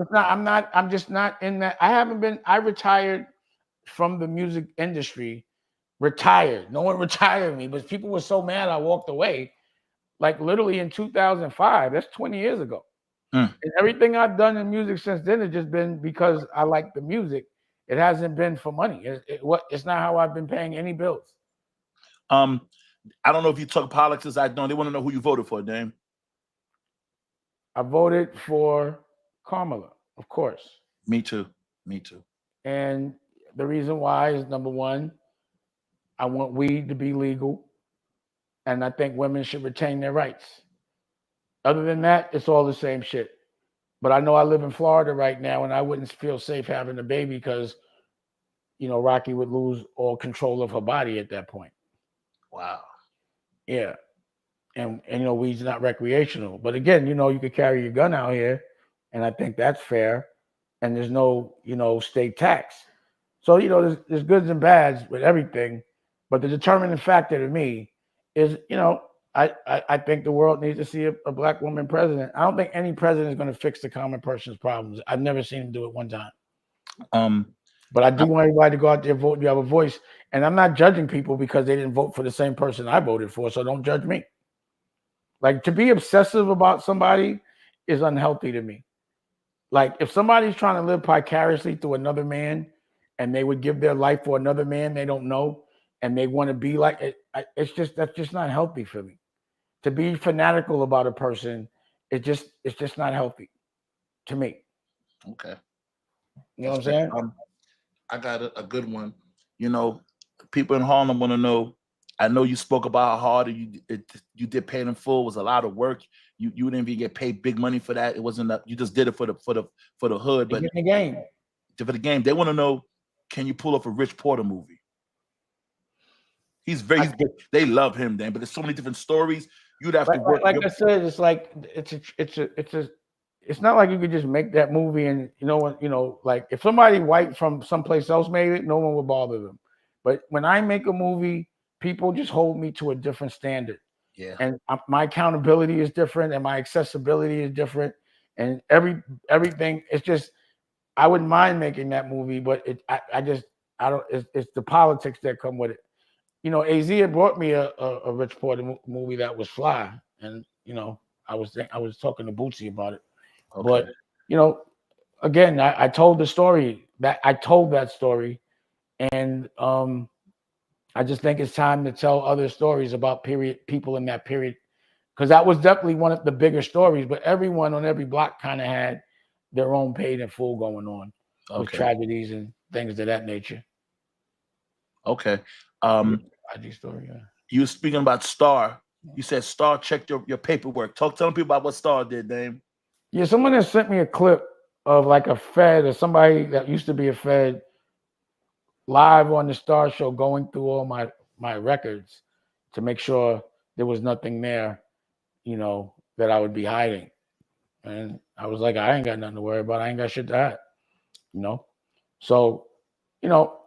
I'm just not in that. I retired from the music industry. Retired. No one retired me, but people were so mad I walked away. Like literally in 2005. That's 20 years ago. And everything I've done in music since then has just been because I like the music. It hasn't been for money. It's not how I've been paying any bills. I don't know if you talk politics. I don't. They want to know who you voted for, Dame. I voted for Kamala, of course. Me too. And the reason why is, number one, I want weed to be legal. And I think women should retain their rights. Other than that, it's all the same shit. But I know I live in Florida right now, and I wouldn't feel safe having a baby because, Rocky would lose all control of her body at that point. Wow. Yeah. And weed's not recreational. But again, you could carry your gun out here, and I think that's fair. And there's no, state tax. So, there's goods and bads with everything. But the determining factor to me is, I think the world needs to see a black woman president. I don't think any president is going to fix the common person's problems. I've never seen him do it one time. But I do want everybody to go out there and vote. You have a voice. And I'm not judging people because they didn't vote for the same person I voted for. So don't judge me. Like, to be obsessive about somebody is unhealthy to me. Like, if somebody's trying to live vicariously through another man and they would give their life for another man they don't know and they want to be like it, that's just not healthy for me. To be fanatical about a person, it's just not healthy to me. Okay. You know what I'm saying? I got a good one. People in Harlem want to know. I know you spoke about how hard you did pay in full. It was a lot of work. You didn't even get paid big money for that. It wasn't you just did it for the hood. But the game. For the game, they want to know, can you pull off a Rich Porter movie? He's good. They love him, then, but there's so many different stories. You'd have to work. Like I said, it's like it's not like you could just make that movie and like if somebody white from someplace else made it, no one would bother them. But when I make a movie, people just hold me to a different standard. Yeah. And my accountability is different, and my accessibility is different, and everything. It's just I wouldn't mind making that movie, but I don't. It's the politics that come with it. You know, AZ had brought me a Rich Porter movie that was fly, and you know, I was talking to Bootsy about it, Okay. but you know, again, I told the story that story, and I just think it's time to tell other stories about people in that period, because that was definitely one of the bigger stories. But everyone on every block kind of had their own paid in full going on with Okay. tragedies and things of that nature. Okay. IG story. Yeah. You were speaking about Star. You said Star checked your paperwork. Tell people about what Star did, Dame. Yeah, someone has sent me a clip of like a Fed or somebody that used to be a Fed live on the Star Show going through all my records to make sure there was nothing there, you know, that I would be hiding. And I was like, I ain't got nothing to worry about. I ain't got shit to hide, you know? So, you know,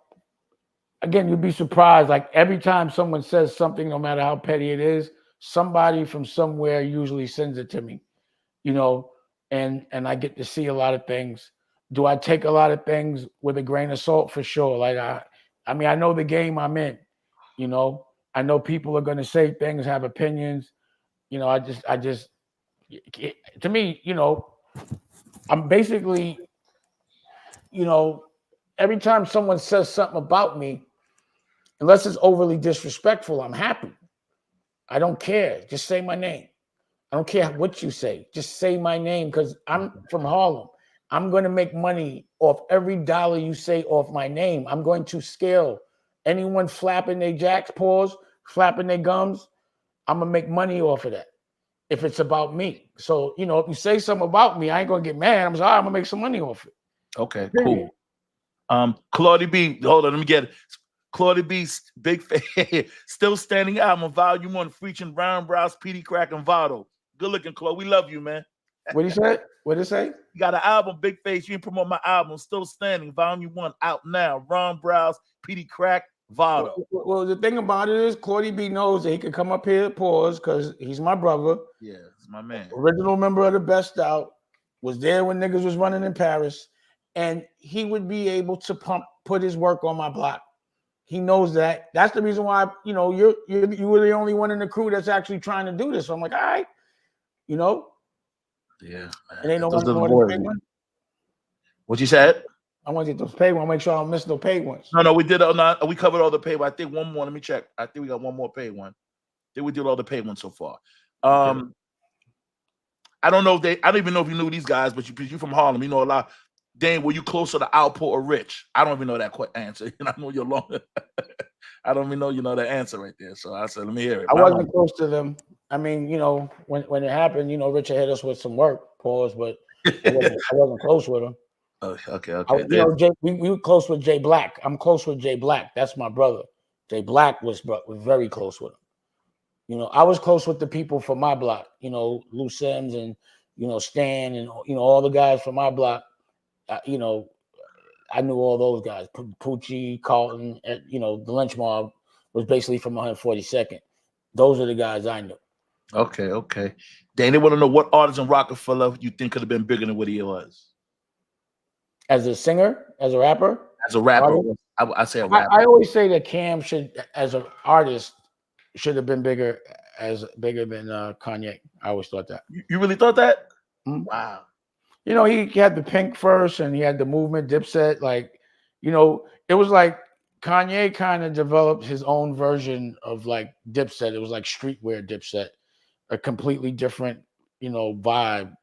again, you'd be surprised. Like every time someone says something, no matter how petty it is, somebody from somewhere usually sends it to me, you know, and I get to see a lot of things. Do I take a lot of things with a grain of salt? For sure. Like I mean, I know the game I'm in, you know. I know people are gonna say things, have opinions. You know, I just to me, you know, I'm basically, you know, every time someone says something about me, unless it's overly disrespectful, I'm happy. I don't care. Just say my name. I don't care what you say. Just say my name because I'm from Harlem. I'm going to make money off every dollar you say off my name. I'm going to scale anyone flapping their jacks paws, flapping their gums. I'm going to make money off of that if it's about me. So, you know, if you say something about me, I ain't going to get mad. I'm sorry, I'm going to make some money off it. Okay, cool. Claudie B, hold on, let me get it. Claudie B, Big Face, Still Standing album, volume 1, featuring Brown Browse, PD Crack, and Vado. Good looking, Claude. We love you, man. What he said? What did it say? You got an album, Big Face. You didn't promote my album, Still Standing, volume 1, out now. Ron Browse, PD Crack, Vado. Well, the thing about it is, Claudie B knows that he could come up here, pause, because he's my brother. Yeah, it's my man. Original member of the Best Out, was there when niggas was running in Paris, and he would be able to put his work on my block. He knows that. That's the reason why, you know, you were the only one in the crew that's actually trying to do this. So I'm like, all right, you know. Yeah, And ain't no one. What you said? I want to get those paid ones. Make sure I don't miss no paid ones. No, we did. We covered all the paid ones. I think one more. Let me check. I think we got one more paid one. I think we did all the paid ones so far. I don't know if I don't even know if you knew these guys, but you from Harlem. You know a lot. Dane, were you closer to Output or Rich? I don't even know that answer. I know you're long. I don't even know you know that answer right there. So I said, let me hear it. I wasn't close to them. I mean, you know, when it happened, you know, Richard hit us with some work, pause, but I wasn't close with him. Okay. You know, we were close with Jay Black. I'm close with Jay Black. That's my brother. Jay Black was very close with him. You know, I was close with the people from my block. You know, Lou Sims and you know Stan and you know all the guys from my block. You know, I knew all those guys. Poochie, Carlton. You know, the Lynch Mob was basically from 142nd. Those are the guys I knew. Okay. Dane, they want to know what artist in Rockefeller you think could have been bigger than what he was. As a singer, as a rapper? As a rapper. I say a rapper. I always say that Cam should, as an artist, should have been bigger than Kanye. I always thought that. You really thought that? Mm-hmm. Wow. You know, he had the Pink first and he had the movement, Dipset. Like, you know, it was like Kanye kind of developed his own version of like Dipset. It was like streetwear Dipset, a completely different, you know, vibe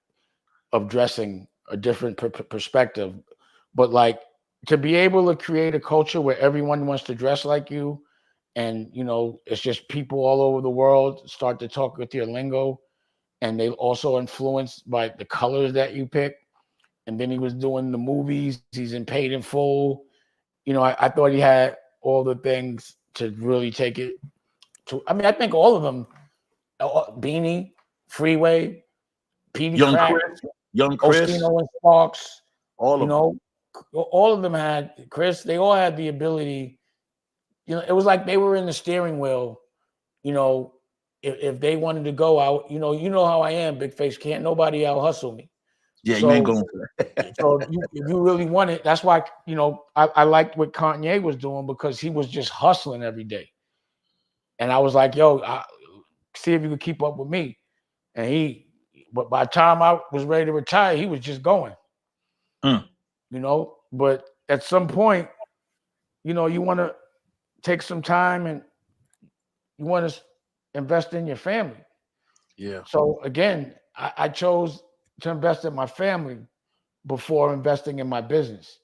of dressing, a different perspective. But like to be able to create a culture where everyone wants to dress like you, and you know, it's just people all over the world start to talk with your lingo, and they also influenced by the colors that you pick. And then he was doing the movies. He's in Paid in Full. You know, I thought he had all the things to really take it to. I mean, I think all of them, Beanie, Freeway, PD Crack, Young Chris, Ostino and Sparks, all of them had Chris. They all had the ability. You know, it was like they were in the steering wheel. You know, if they wanted to go out, you know how I am, big face. Can't nobody out hustle me. Yeah, So, you ain't going for that. so if you really want it, that's why I liked what Kanye was doing, because he was just hustling every day. And I was like, yo, see if you could keep up with me. And but by the time I was ready to retire, he was just going. But at some point, you want to take some time and you want to invest in your family. Yeah. So again, I chose to invest in my family before investing in my business.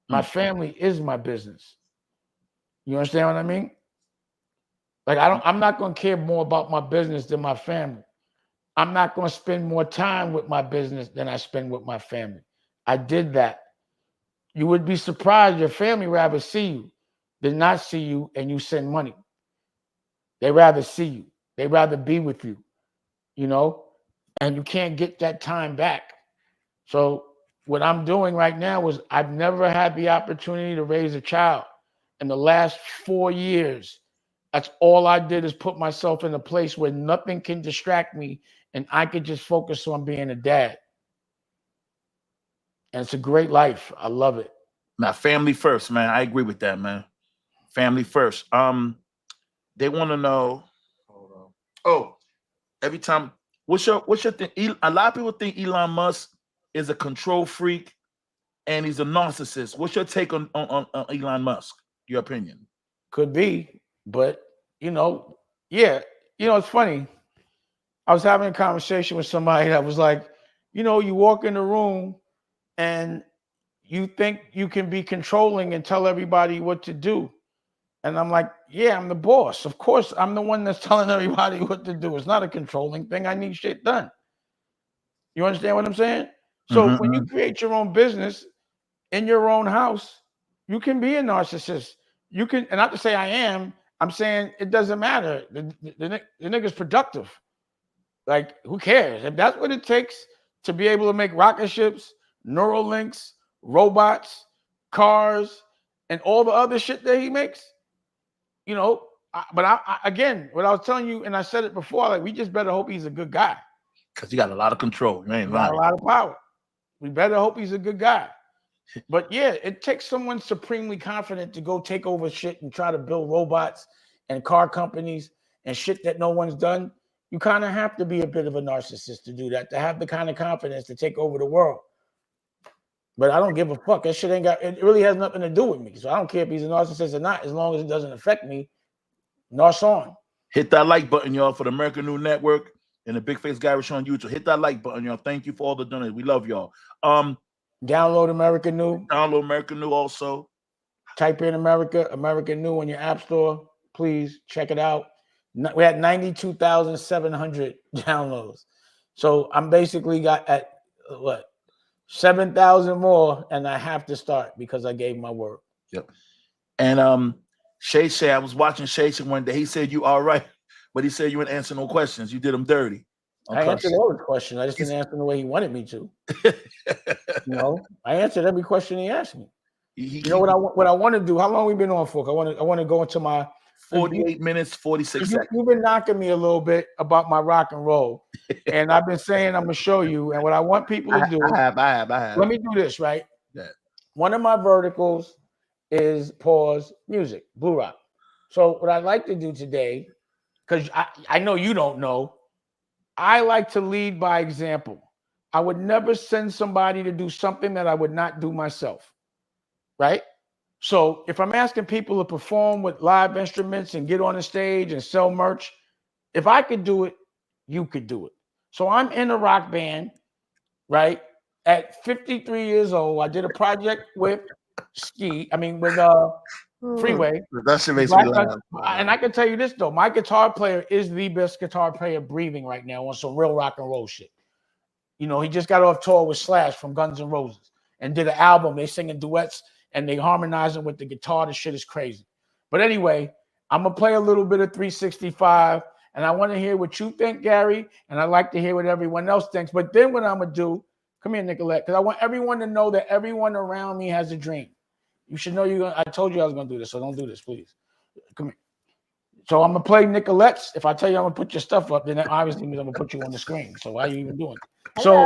My family is my business. You understand what I mean? Like I'm not going to care more about my business than my family. I'm not going to spend more time with my business than I spend with my family. I did that. You would be surprised. Your family rather see you than not see you, and you send money. They rather see you. They rather be with you, and you can't get that time back. So what I'm doing right now is I've never had the opportunity to raise a child. In the last 4 years, that's all I did is put myself in a place where nothing can distract me and I could just focus on being a dad. And it's a great life. I love it. Now, family first, man. I agree with that, man. Family first. They want to know. Hold on. Oh, every time. What's your thing? A lot of people think Elon Musk is a control freak and he's a narcissist. What's your take on Elon Musk? Your opinion? Could be, but yeah, it's funny. I was having a conversation with somebody that was like, you walk in the room and you think you can be controlling and tell everybody what to do. And I'm like, yeah, I'm the boss. Of course, I'm the one that's telling everybody what to do. It's not a controlling thing. I need shit done. You understand what I'm saying? So when you create your own business in your own house, you can be a narcissist. You can, and not to say I am, I'm saying it doesn't matter. The nigga's productive. Like, who cares? If that's what it takes to be able to make rocket ships, neural links, robots, cars, and all the other shit that he makes, but again, what I was telling you, and I said it before, like, we just better hope he's a good guy. Because he got a lot of control. You ain't lying. Got a lot of power. We better hope he's a good guy. But yeah, it takes someone supremely confident to go take over shit and try to build robots and car companies and shit that no one's done. You kind of have to be a bit of a narcissist to do that, to have the kind of confidence to take over the world. But I don't give a fuck. That shit it really has nothing to do with me. So I don't care if he's a narcissist or not, as long as it doesn't affect me. Narc on. Hit that like button, y'all, for the American New Network and the Big Face Guy Show on YouTube. Hit that like button, y'all. Thank you for all the donations. We love y'all. Download American New. Download American New also. Type in American New in your app store. Please check it out. We had 92,700 downloads. So I'm basically got at 7,000 more, and I have to start because I gave my word. Yep. And Shay, I was watching Shay one day. He said you all right, but he said you didn't answer no questions. You did them dirty. I answered all the questions. I just didn't answer them the way he wanted me to. I answered every question he asked me. You know what I want to do? How long we been on for? I want to go into my 48 minutes, 46 seconds. You've been knocking me a little bit about my rock and roll, and I've been saying I'm gonna show you. And what I want people to do, I have. Let me do this right. Yeah. One of my verticals is pause music, Blue Rock. So what I'd like to do today, because I know you don't know, I like to lead by example. I would never send somebody to do something that I would not do myself, right? So if I'm asking people to perform with live instruments and get on the stage and sell merch, if I could do it, you could do it. So I'm in a rock band, right? At 53 years old, I did a project with Freeway. That shit makes me laugh. And I can tell you this though, my guitar player is the best guitar player breathing right now on some real rock and roll shit. He just got off tour with Slash from Guns N' Roses and did an album. They singing duets and they harmonizing with the guitar. The shit is crazy. But anyway, I'm gonna play a little bit of 365, and I want to hear what you think, Gary, and I like to hear what everyone else thinks. But then what I'm gonna do, come here, Nicolette, because I want everyone to know that everyone around me has a dream. You should know I told you I was gonna do this, so don't do this, please. Come here. So I'm gonna play Nicolette's. If I tell you I'm gonna put your stuff up, then that obviously means I'm gonna put you on the screen. So why are you even doing it? So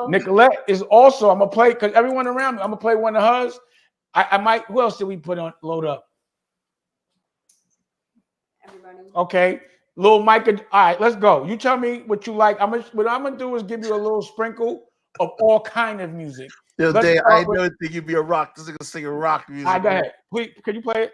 Nicolette is also, I'm gonna play because everyone around me, I'm gonna play one of hers. I might, who else did we put on load up? Everybody. Okay. Little Micah. All right, let's go. You tell me what you like. What I'm gonna do is give you a little sprinkle of all kind of music. Yo, Let's Dave, start I with- didn't think you'd be a rock. This is gonna sing a rock music. All right, go ahead. Please, can you play it?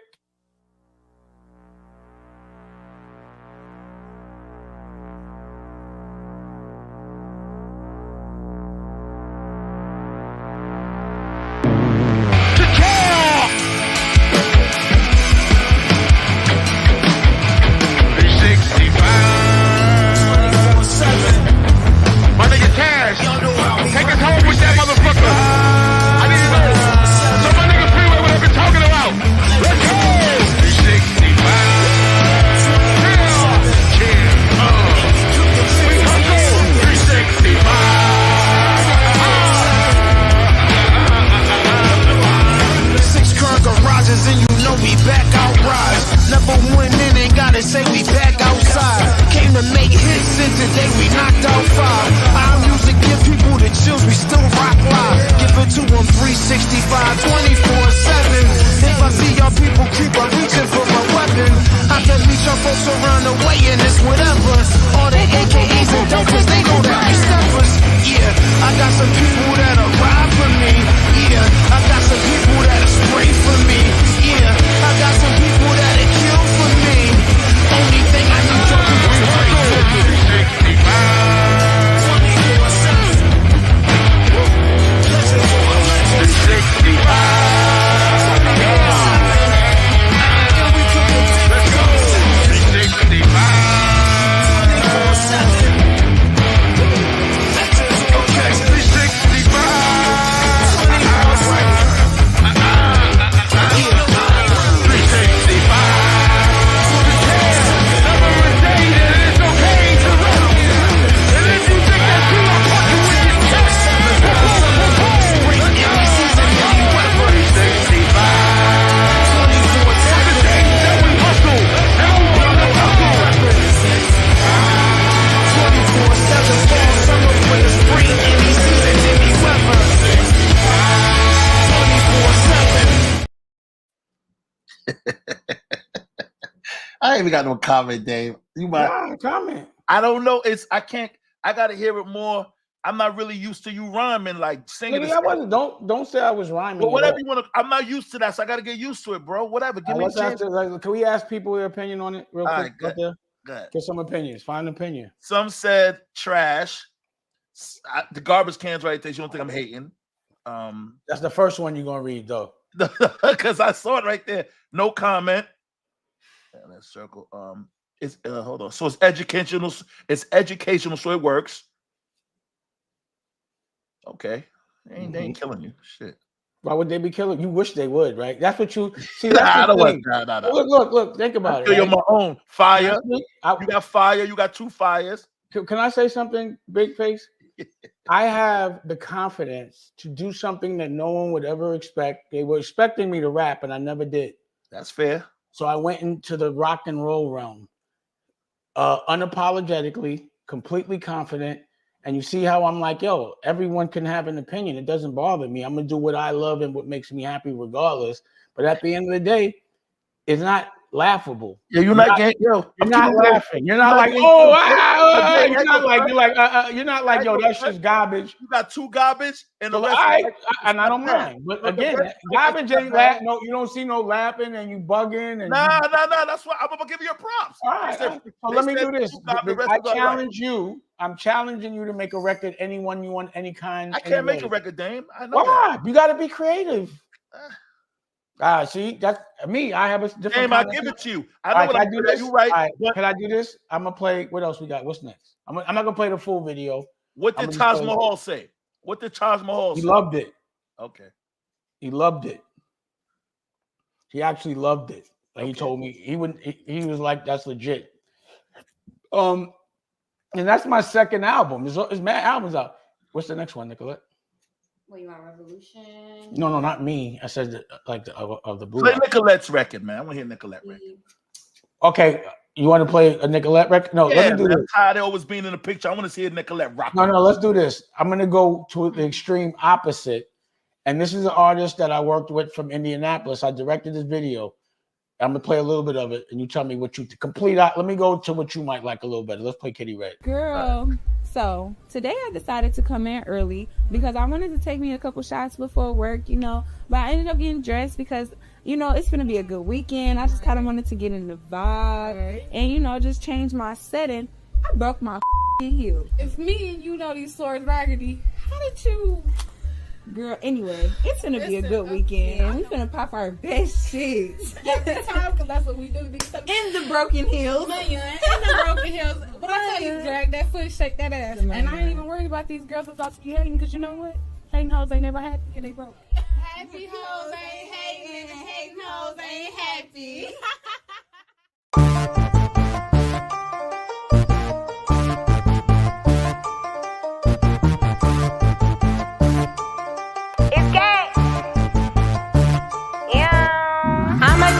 I ain't even got no comment, Dave. You might comment. I don't know. I can't. I gotta hear it more. I'm not really used to you rhyming, like singing. Nigga, I wasn't. Don't say I was rhyming. But whatever you want to. I'm not used to that, so I gotta get used to it, bro. Whatever. Give me a chance. Can we ask people their opinion on it real quick? Right, Go ahead. Get some opinions. Find an opinion. Some said trash. The garbage can's right there. You don't think I'm hating? That's the first one you're gonna read, though. Because I saw it right there. No comment. And that circle. It's hold on. So it's educational. It's educational, so it works. Okay. They ain't killing you. Shit. Why would they be killing? You wish they would, right? That's what you see. Nah, Look. Think about it. You're my own fire. You got fire. You got two fires. Can I say something, Big Face? I have the confidence to do something that no one would ever expect. They were expecting me to rap, and I never did. That's fair. So I went into the rock and roll realm, unapologetically, completely confident. And you see how I'm like, yo, everyone can have an opinion. It doesn't bother me. I'm gonna do what I love and what makes me happy, regardless. But at the end of the day, it's not laughable. Yeah, you're not laughing. You're not like, oh, you're not like, yo, that's just garbage. You got two garbage and the rest. And I don't mind. But again, garbage ain't laughing. No, you don't see no laughing and you bugging. And nah. That's why I'm gonna give you your props. All right. So let me do this. I challenge you. I'm challenging you to make a record. Anyone you want, any kind. I can't make a record, Dame. I know. Why? You got to be creative. See, that's me. I have a different. Dame, I'll give it to you. I know what I'm doing. You right. Can I do this? I'm gonna play. What else we got? What's next? I'm not gonna play the full video. What did Taj Mahal say? What did Taj Mahal say? He loved it. Okay. He loved it. He actually loved it. Like he told me he would. He was like, "That's legit." And that's my second album. There's mad albums out. What's the next one, Nicolette? What, you want Revolution? No, not me. I said of the blue. Play Nicolette's record, man. I want to hear Nicolette record. Okay, You want to play a Nicolette record? No, Yeah, let me do man, this. I'm tired of always being in the picture. I want to see a Nicolette rock. No, let's do this. I'm gonna go to the extreme opposite. And this is an artist that I worked with from Indianapolis. I directed this video. I'm gonna play a little bit of it, and you tell me what you complete. Let me go to what you might like a little better. Let's play Kitty Red. Girl, so today I decided to come in early because I wanted to take me a couple shots before work, you know. But I ended up getting dressed because, you know, it's gonna be a good weekend. I just kind of wanted to get in the vibe and, you know, just change my setting. I broke my heel. If me and you know these swords raggedy, how did you? Girl, anyway, it's gonna be a good weekend. We finna pop our best shit. Every time, because that's what we do. In the broken heels. In the broken heels. But I tell you, drag that foot, shake that ass. And I ain't even worried about these girls about to be hating, because you know what? Hating hoes ain't never happy, and they broke. Happy hoes ain't hating, and hating hoes ain't happy.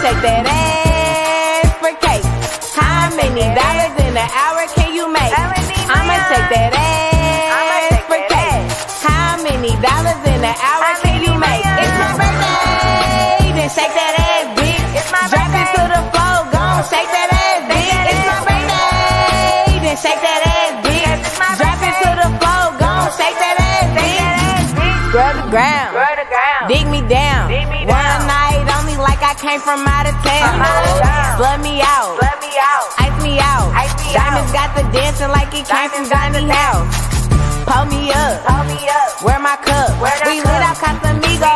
Take that ass for cake. How many dollars in an hour can you make? I'ma take that ass for cake. How many dollars in an hour can you make? It's my birthday, then shake that ass, bitch. Drop it to the floor, gon' shake that ass, bitch. It's my birthday, then shake that ass, bitch. Drop it to the floor, gon' shake that ass, bitch. Scrub the ground, dig me down. One night only, like I came from out of town. Slut me out, ice me out. Diamonds got the dancing like it came from Johnny's house. Pull me up, wear my cup. We lit out Casamigos,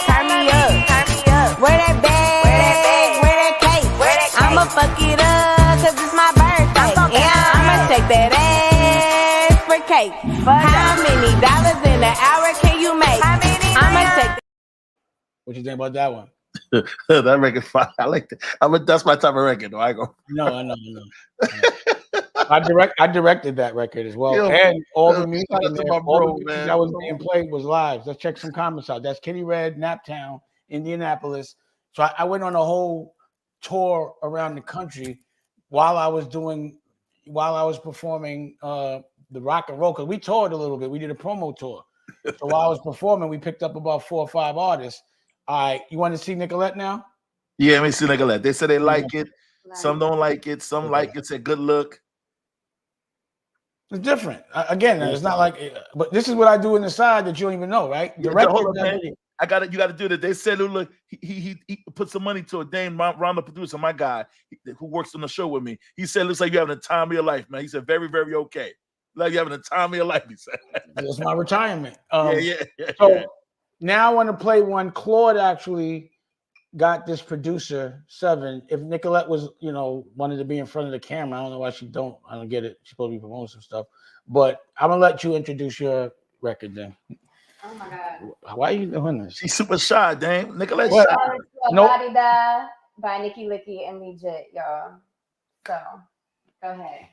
turn me up. Wear that bag, wear that cake. I'ma fuck it up, cause it's my birthday. Yeah, I'ma take that ass for cake. How many dollars in an hour can you make? I'ma take. What you think about that one? That record fire. I like that. That's my type of record, though. I go. No, I know. I directed that record as well, Yo, and all the music shout out in to there, my all bro, the music man. that was being played was live. Let's check some comments out. That's Kitty Red, Naptown, Indianapolis. So I went on a whole tour around the country while I was performing the rock and roll, because we toured a little bit. We did a promo tour. So while I was performing, we picked up about 4 or 5 artists. All right, you want to see Nicolette now? Yeah, let me see Nicolette. They said they like it. Some don't like it. Some like it. Say good look. It's different. Again, it's not like, but this is what I do in the side that you don't even know, right? Hold up, man. I got it. You got to do that. They said, look, he put some money to a Dame Ron, the producer, my guy, who works on the show with me. He said, looks like you're having the time of your life, man. He said, very, very okay. Like you're having the time of your life, he said. It's my retirement. So now I want to play one. Claude actually got this producer, 7. If Nicolette was, wanted to be in front of the camera, I don't know why she don't. I don't get it. She's supposed to be promoting some stuff. But I'm going to let you introduce your record then. Oh my God. Why are you doing this? She's super shy, Dame. Nicolette What? shy. Nope. Da by Nikki Licky and Legit, y'all. So, go ahead.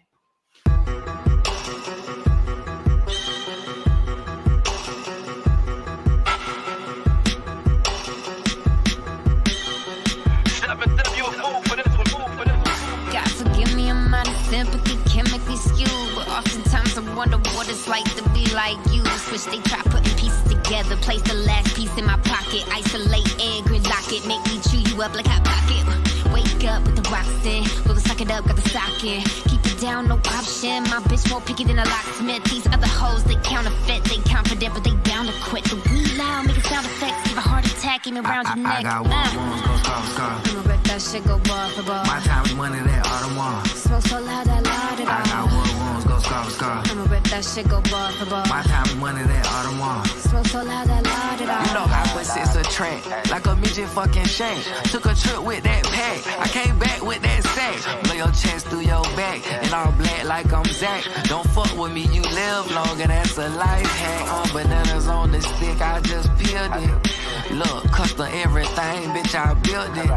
God forgive me, I'm out of sympathy, chemically skewed. But oftentimes I wonder what it's like to be like you. Switch, they try putting pieces together. Place the last piece in my pocket. Isolate and gridlock it. Make me chew you up like hot pocket. Wake up with the rocks in. Will the suck it up, got the sock in. Keep it down, no option. My bitch more picky than a locksmith. These other hoes, they counterfeit. They confident, but they bound to quit. The we loud, making sound effects. Give a heart attack, aim around your neck. I got wounds, go scar. I'ma rip that shit, go ball for ball. My time is money, that all the one. Smoke so loud, that loud it I got wounds, go scar. I'ma rip that shit, go ball for ball. My time is money, that all the one. Smoke so loud, that loud it all. You know how pussy's a track, like a midget fucking shank. Took a trip with that pack, I came back with that sack. Blow your chest through your back, and all black like I'm Zach. Don't fuck with me, you live longer, that's a life hack. Bananas on the stick, I just peeled it. Look, custom everything, bitch, I built it.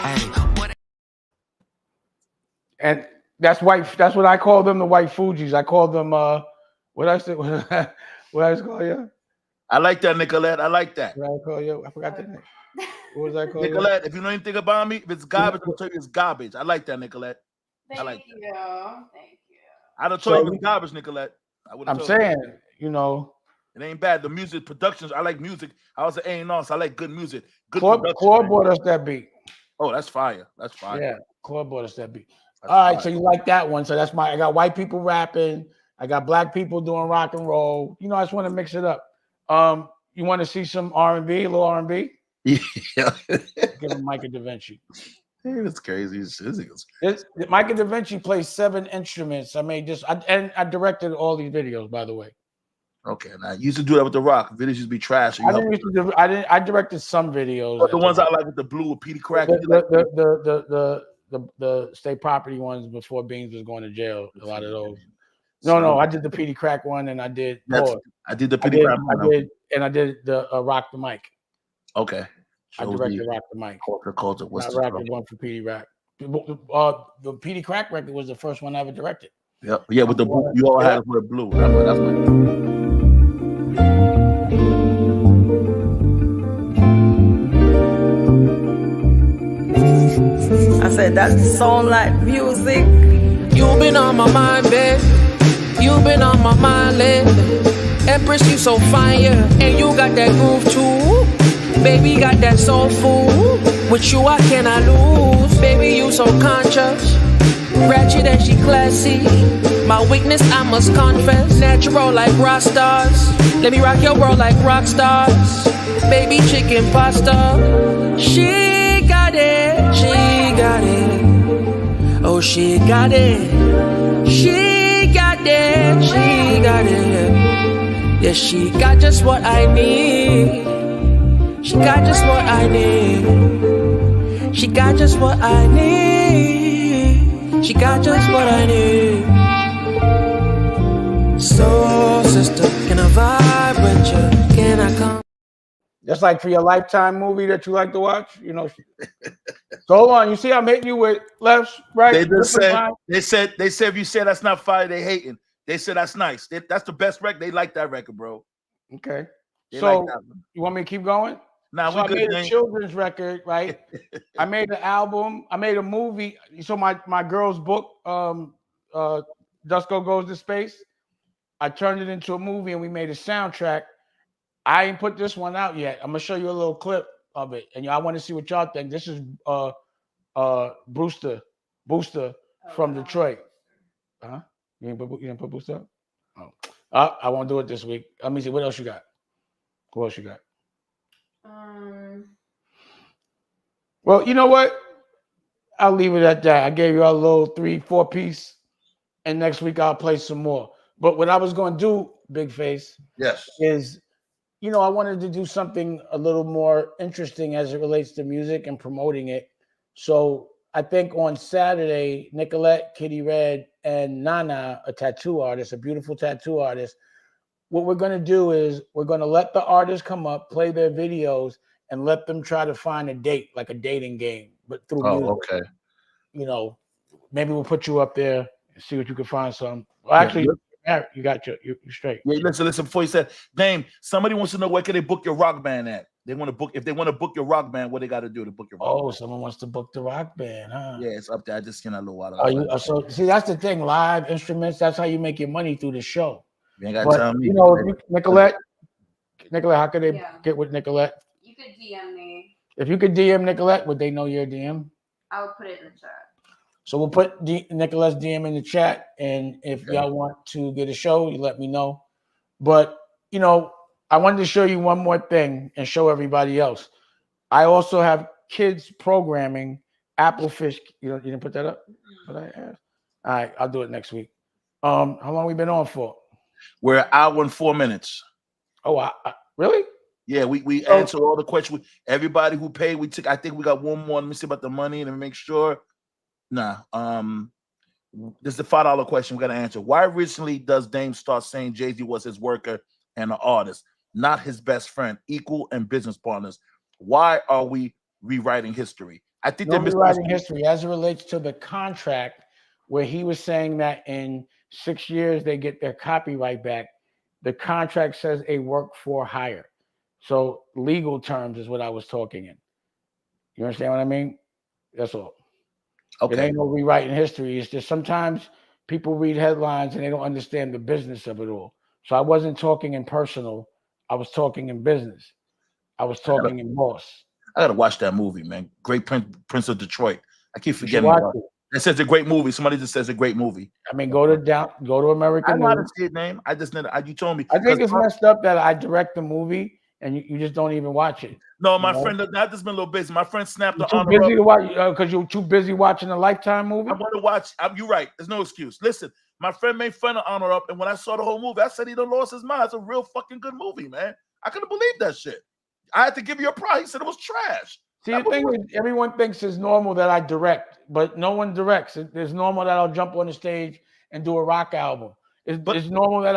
Hey, what? And that's white. That's what I call them, the white Fugees. I call them, what I said, what I call you? I like that, Nicolette. I like that. What I call you? I forgot the name. What was I called? Nicolette, if you know anything about me, if it's garbage, I'll tell you it's garbage. I like that, Nicolette. Thank you. Thank you. I'd have told So you it was garbage, Nicolette. I would have I'm told saying, you know, you. It ain't bad. The music productions, I like music. I was an A&R, so I like good music. Good Claude production. man. bought us that beat. Oh, that's fire. That's fire. Yeah, Claude bought us that beat. That's All right, fire. so you like that one. So that's I got white people rapping. I got black people doing rock and roll. You know, I just want to mix it up. You want to see some R&B, a little R&B? Yeah. Give him Micah Da Vinci. It's crazy. Micah Da Vinci plays 7 instruments. I made this, and I directed all these videos, by the way. Okay, now you used to do that with the rock. Videos used to be trash. So I directed some videos. But the ones I like with the blue with Petey Crack. The state property ones before Beans was going to jail. A lot of those. No, I did the Petey Crack one, and I did. I did the Petey Crack one. I did the Rock the Mic. Okay. I directed Rock the Mic. Culture. I directed one for Petey Crack. The Petey Crack record was the first one I ever directed. Yeah, with the blue. You all had it with blue. That's my. I said that sound like music. You been on my mind, babe. You been on my mind lately. Empress, you so fine, yeah. And you got that groove too. Baby, got that soul food. With you, I cannot lose. Baby, you so conscious. Ratchet and she classy. My weakness, I must confess. Natural like rock stars. Let me rock your world like rock stars. Baby, chicken pasta. She got it. She got it. Oh, she got it. She got it. She got it. Yeah, she got just what I need. She got just what I need. She got just what I need. She got just what I need. So, sister, can I vibe with you? Can I come? That's like for your Lifetime movie that you like to watch, you know. So hold on, you see I'm hitting you with lefts, right? They just said they said if you say that's not fire, they hating. They said that's nice. That's the best record. They like that record, bro. Okay. They so like that one. You want me to keep going? Nah, so I made a children's record, right? I made an album. I made a movie. So my girl's book, Dusko Goes to Space, I turned it into a movie and we made a soundtrack. I ain't put this one out yet. I'm gonna show you a little clip of it, and I want to see what y'all think. This is Booster from Detroit. Huh? You didn't put Booster up? Oh, I won't do it this week. Let me see. What else you got? Who else you got? Well, you know what? I'll leave it at that. I gave you a little 3-4 piece, and next week I'll play some more. But what I was going to do, Big Face, is, you know, I wanted to do something a little more interesting as it relates to music and promoting it. So I think on Saturday, Nicolette, Kitty Red, and Nana, a tattoo artist, a beautiful tattoo artist, what we're going to do is we're going to let the artists come up, play their videos, and let them try to find a date, like a dating game, but through music. Okay. You know, maybe we'll put you up there and see what you can find some. Well, actually, you got you're straight. Yeah, listen. Before you said, Dame, somebody wants to know where can they book your rock band at? They want to book. If they want to book your rock band, what they got to do to book your rock band? Someone wants to book the rock band, huh? Yeah, it's up there. I just cannot a little while. So see, that's the thing. Live instruments. That's how you make your money through the show. You ain't got to tell me. You know, Nicolette, how could they get with Nicolette? You could DM me. If you could DM Nicolette, would they know your DM? I would put it in the chat. So we'll put Nicolette's DM in the chat, and if y'all want to get a show, you let me know. But, you know, I wanted to show you one more thing and show everybody else. I also have kids programming, Applefish. You didn't put that up? What I asked? All right, I'll do it next week. How long we been on for? We're an hour and 4 minutes. Oh, really? Yeah, we answered all the questions. Everybody who paid, we took. I think we got one more. Let me see about the money and make sure. Nah, this is the $5 question we got to answer. Why recently does Dame start saying Jay-Z was his worker and an artist, not his best friend, equal and business partners? Why are we rewriting history? I think they're rewriting history as it relates to the contract where he was saying that in 6 years they get their copyright back. The contract says a work for hire. So legal terms is what I was talking in. You understand what I mean? That's all. It ain't no rewriting history. It's just sometimes people read headlines and they don't understand the business of it all. So I wasn't talking in personal. I was talking in business. I was talking in boss. I gotta watch that movie, man. Great Prince of Detroit. I keep forgetting watch about it. It says a great movie. Somebody just says a great movie. I mean, go to American I know how to News. see it, name. I just never. You told me. I think it's messed up that I direct the movie and you just don't even watch it. No, my friend, I've just been a little busy. My friend snapped the too honor busy up. to watch because you're too busy watching a Lifetime movie. I want to watch. You're right. There's no excuse. Listen, my friend made fun of Honor Up, and when I saw the whole movie, I said he done lost his mind. It's a real fucking good movie, man. I couldn't believe that shit. I had to give you a prize. He said it was trash. See, the thing is, everyone thinks it's normal that I direct, but no one directs. It's normal that I'll jump on the stage and do a rock album. It's normal that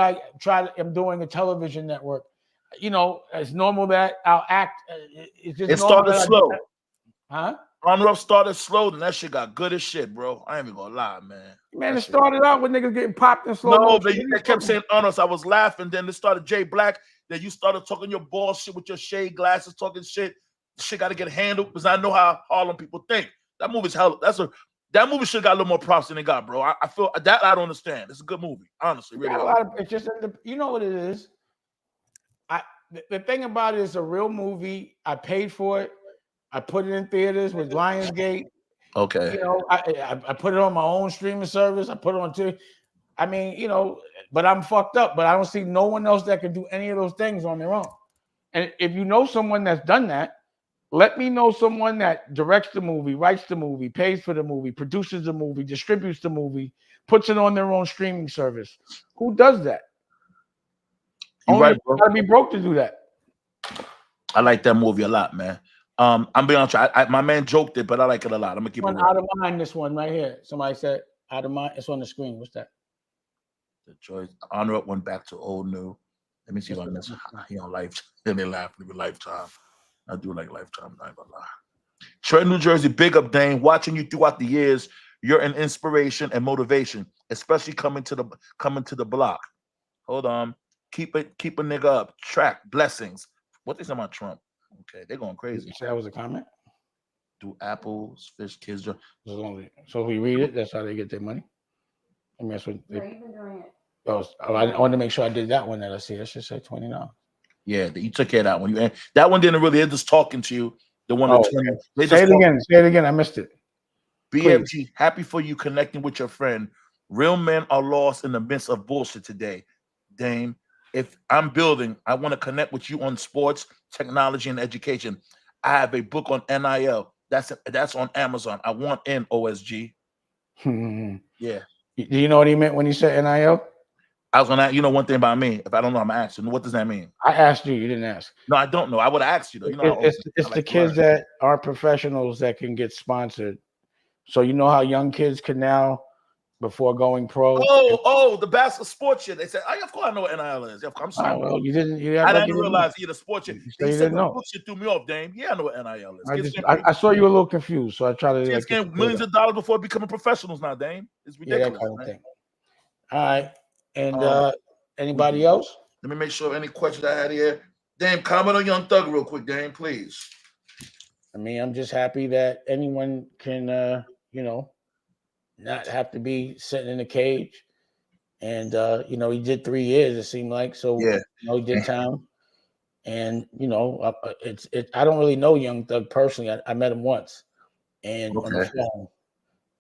I'm doing a television network. You know, it's normal that I'll act. It's just it started slow. Huh? Honor Up started slow, and that shit got good as shit, bro. I ain't even gonna lie, man. Man, it started out with niggas getting popped in slow motion. They kept saying Honor Up. I was laughing. Then it started Jay Black. Then you started talking your bullshit with your shade glasses, talking shit. Shit got to get handled because I know how Harlem people think. That movie's hell. That movie should have got a little more props than it got, bro. I feel that I don't understand. It's a good movie, honestly. Really, it's just you know what it is. The thing about it is a real movie. I paid for it. I put it in theaters with Lionsgate. Okay. You know, I put it on my own streaming service. I put it on TV. I mean, you know, but I'm fucked up. But I don't see no one else that can do any of those things on their own. And if you know someone that's done that, let me know someone that directs the movie, writes the movie, pays for the movie, produces the movie, distributes the movie, puts it on their own streaming service. Who does that? You're right, bro. You gotta be broke to do that. I like that movie a lot, man. I'm being honest. My man joked it, but I like it a lot. I'm gonna keep it Out of mind. This one right here. Somebody said out of mind. It's on the screen. What's that? The choice. Honor Up went back to old new. Let me see if I miss it. He on Lifetime. Then they laugh. Lifetime. I do like Lifetime. Not gonna lie. Trenton, New Jersey. Big up, Dane. Watching you throughout the years, you're an inspiration and motivation, especially coming to the block. Hold on. Keep a nigga up. Track blessings. What they say about Trump? Okay, they're going crazy. You say that was a comment? Do apples, fish, kids? So if we read it, that's how they get their money. I mean, that's what you've been doing it. I wanted to make sure I did that one that I see. That should say 29. Yeah, you took care of that one. That one didn't really. They're just talking to you. The one that's 20. Say it again. I missed it. BFG, please. Happy for you connecting with your friend. Real men are lost in the midst of bullshit today. Dame, if I'm building, I want to connect with you on sports, technology, and education. I have a book on NIL. That's on Amazon. I want in OSG. Yeah. Do you know what he meant when he said NIL? I was gonna, one thing about me. If I don't know, I'm gonna ask you. What does that mean? I asked you. You didn't ask. No, I don't know. I would have asked you though. It's the kids that aren't professionals that can get sponsored. So you know how young kids can now, before going pro. The basketball sports shit. They said, of course I know what NIL is. I'm sorry. Well, you didn't. I didn't realize the sports shit. You didn't know. Shit threw me off, Dame. Yeah, I know what NIL is. I saw you a little confused, so I try to. Kids getting millions of dollars before becoming professionals now, Dame. It's ridiculous. That kind of thing. All right, and anybody else? Let me make sure any questions I had here. Dame, comment on Young Thug real quick, Dame, please. I mean, I'm just happy that anyone can, not have to be sitting in a cage. And, he did 3 years, it seemed like. So, yeah. He did time. And, I don't really know Young Thug personally. I met him once and on the phone.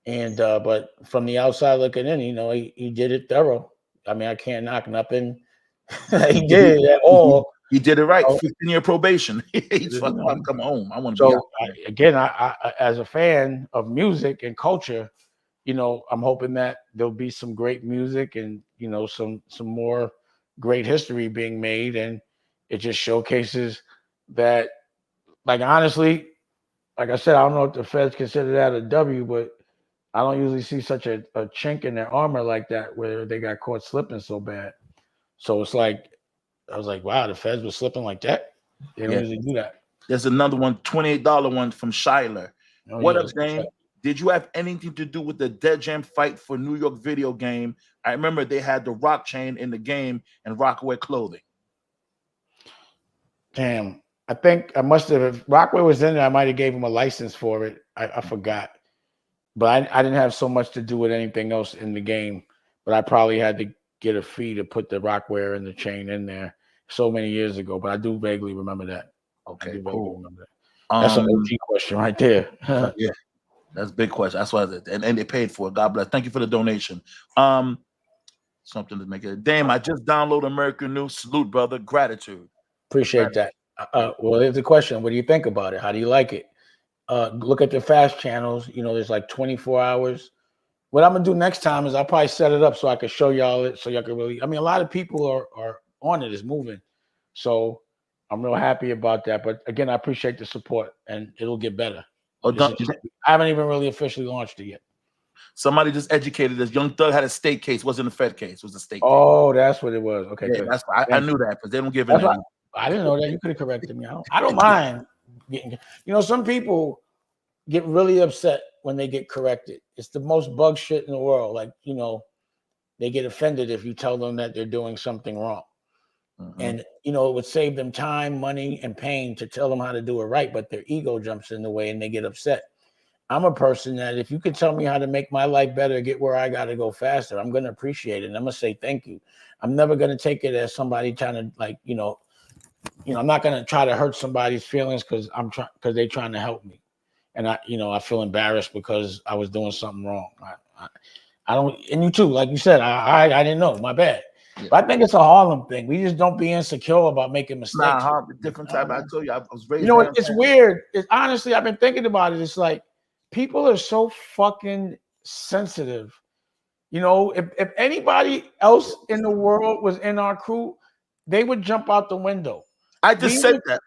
And, but from the outside looking in, he did it thorough. I mean, I can't knock nothing. He did it at all. He did it right. 15-year probation. He's fucking want to come home. I want to be out. I as a fan of music and culture, I'm hoping that there'll be some great music and some more great history being made, and it just showcases that. Like honestly, like I said, I don't know if the feds consider that a W, but I don't usually see such a chink in their armor like that where they got caught slipping so bad. So it's like, I was like, wow, the feds were slipping like that. They don't usually do that. There's another one, $28 one from Shyler. What up, Dame? Did you have anything to do with the Dead Jam fight for New York video game? I remember they had the rock chain in the game and Rockaway clothing. Damn. I think I must have, if Rockaway was in there, I might have gave him a license for it. I forgot. But I didn't have so much to do with anything else in the game. But I probably had to get a fee to put the Rockware and the chain in there so many years ago. But I do vaguely remember that. Okay, cool. Remember that. That's an OG question right there. Yeah, that's a big question. That's why, and they paid for it. God bless. Thank you for the donation. Something to make it. Damn, I just downloaded American News. Salute, brother. Gratitude. Appreciate that. Well, here's the question. What do you think about it? How do you like it? Look at the fast channels. You know, there's like 24 hours. What I'm gonna do next time is I'll probably set it up so I can show y'all it, so y'all can really. I mean, a lot of people are on it, is moving, so I'm real happy about that. But again, I appreciate the support, and it'll get better. I haven't even really officially launched it yet. Somebody just educated us. Young Thug had a state case. Wasn't a Fed case. It was a state case. Oh, that's what it was. Okay, yeah, good. That's I knew that because they don't give in. I didn't know that. You could have corrected me. I don't mind getting. You know, some people get really upset when they get corrected. It's the most bug shit in the world. Like, you know, they get offended if you tell them that they're doing something wrong. And, you know, it would save them time, money, and pain to tell them how to do it right, but their ego jumps in the way and they get upset. I'm a person that if you could tell me how to make my life better, get where I got to go faster, I'm going to appreciate it. And I'm going to say thank you. I'm never going to take it as somebody trying to, like, you know, I'm not going to try to hurt somebody's feelings because they're trying to help me. And I feel embarrassed because I was doing something wrong. I don't, and you too, like you said, I didn't know, my bad. Yeah. But I think it's a Harlem thing. We just don't be insecure about making mistakes. Different type. I told you, I was raised. You know, it's weird. Honestly, I've been thinking about it. It's like people are so fucking sensitive. You know, if anybody else in the world was in our crew, they would jump out the window. I just said that.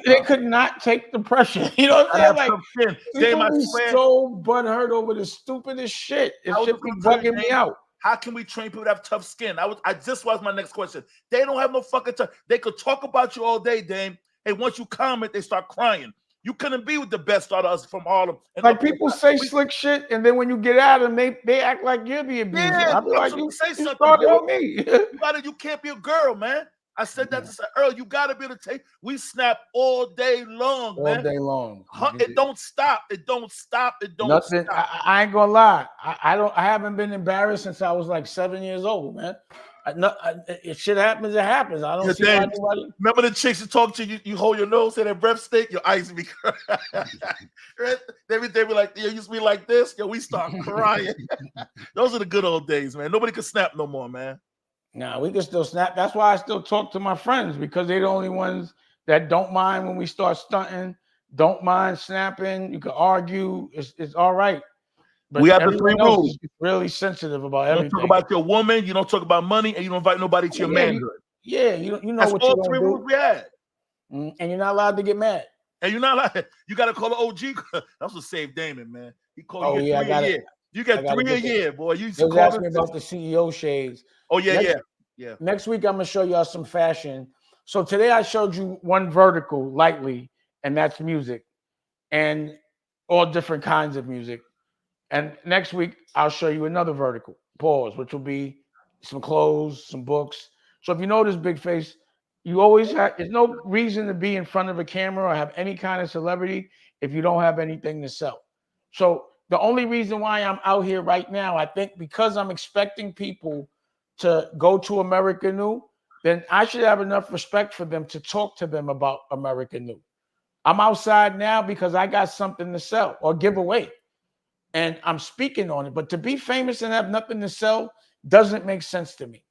They could not take the pressure. You know what I'm saying? Like, people be so butthurt over the stupidest shit. It should be bugging me out. How can we train people to have tough skin? This was my next question. They don't have no fucking tough. They could talk about you all day, Dame. And once you comment, they start crying. You couldn't be with the best out of us from Harlem. Like people say slick shit, and then when you get at them, they act like you're the abuser. Yeah, I'm like, you say something. Started with me. You can't be a girl, man. I said that to say Earl. You gotta be able to take. We snap all day long, man. All day long. It don't stop. It don't stop. It don't Nothing. stop. I ain't gonna lie. I haven't been embarrassed since I was like 7 years old, man. If shit happens, it happens. I don't see why anybody. Remember the chicks who talk to you? You hold your nose, say that breath stink, your eyes be crying. They be like, "Yo, used to be like this." Yo, we start crying. Those are the good old days, man. Nobody can snap no more, man. Nah, we can still snap. That's why I still talk to my friends, because they're the only ones that don't mind when we start stunting, don't mind snapping. You can argue. It's all right. But we have the 3 rules. Really sensitive about everything. everything. You don't talk about your woman. You don't talk about money, and you don't invite nobody to your manhood. You know that's what all you 3 rules we had. And you're not allowed to get mad. And you're not allowed. You got to call the OG. That's what saved Damon, man. He called you 3 a year. You get 3 a year, boy. You was asking about the CEO shades. Oh yeah. Next week I'm gonna show y'all some fashion. So today I showed you one vertical lightly, and that's music, and all different kinds of music. And next week I'll show you another vertical, pause, which will be some clothes, some books. So if you notice, Big Face, you always have. There's no reason to be in front of a camera or have any kind of celebrity if you don't have anything to sell. So the only reason why I'm out here right now, I think, because I'm expecting people to go to America New, then I should have enough respect for them to talk to them about America New. I'm outside now because I got something to sell or give away, and I'm speaking on it. But to be famous and have nothing to sell doesn't make sense to me.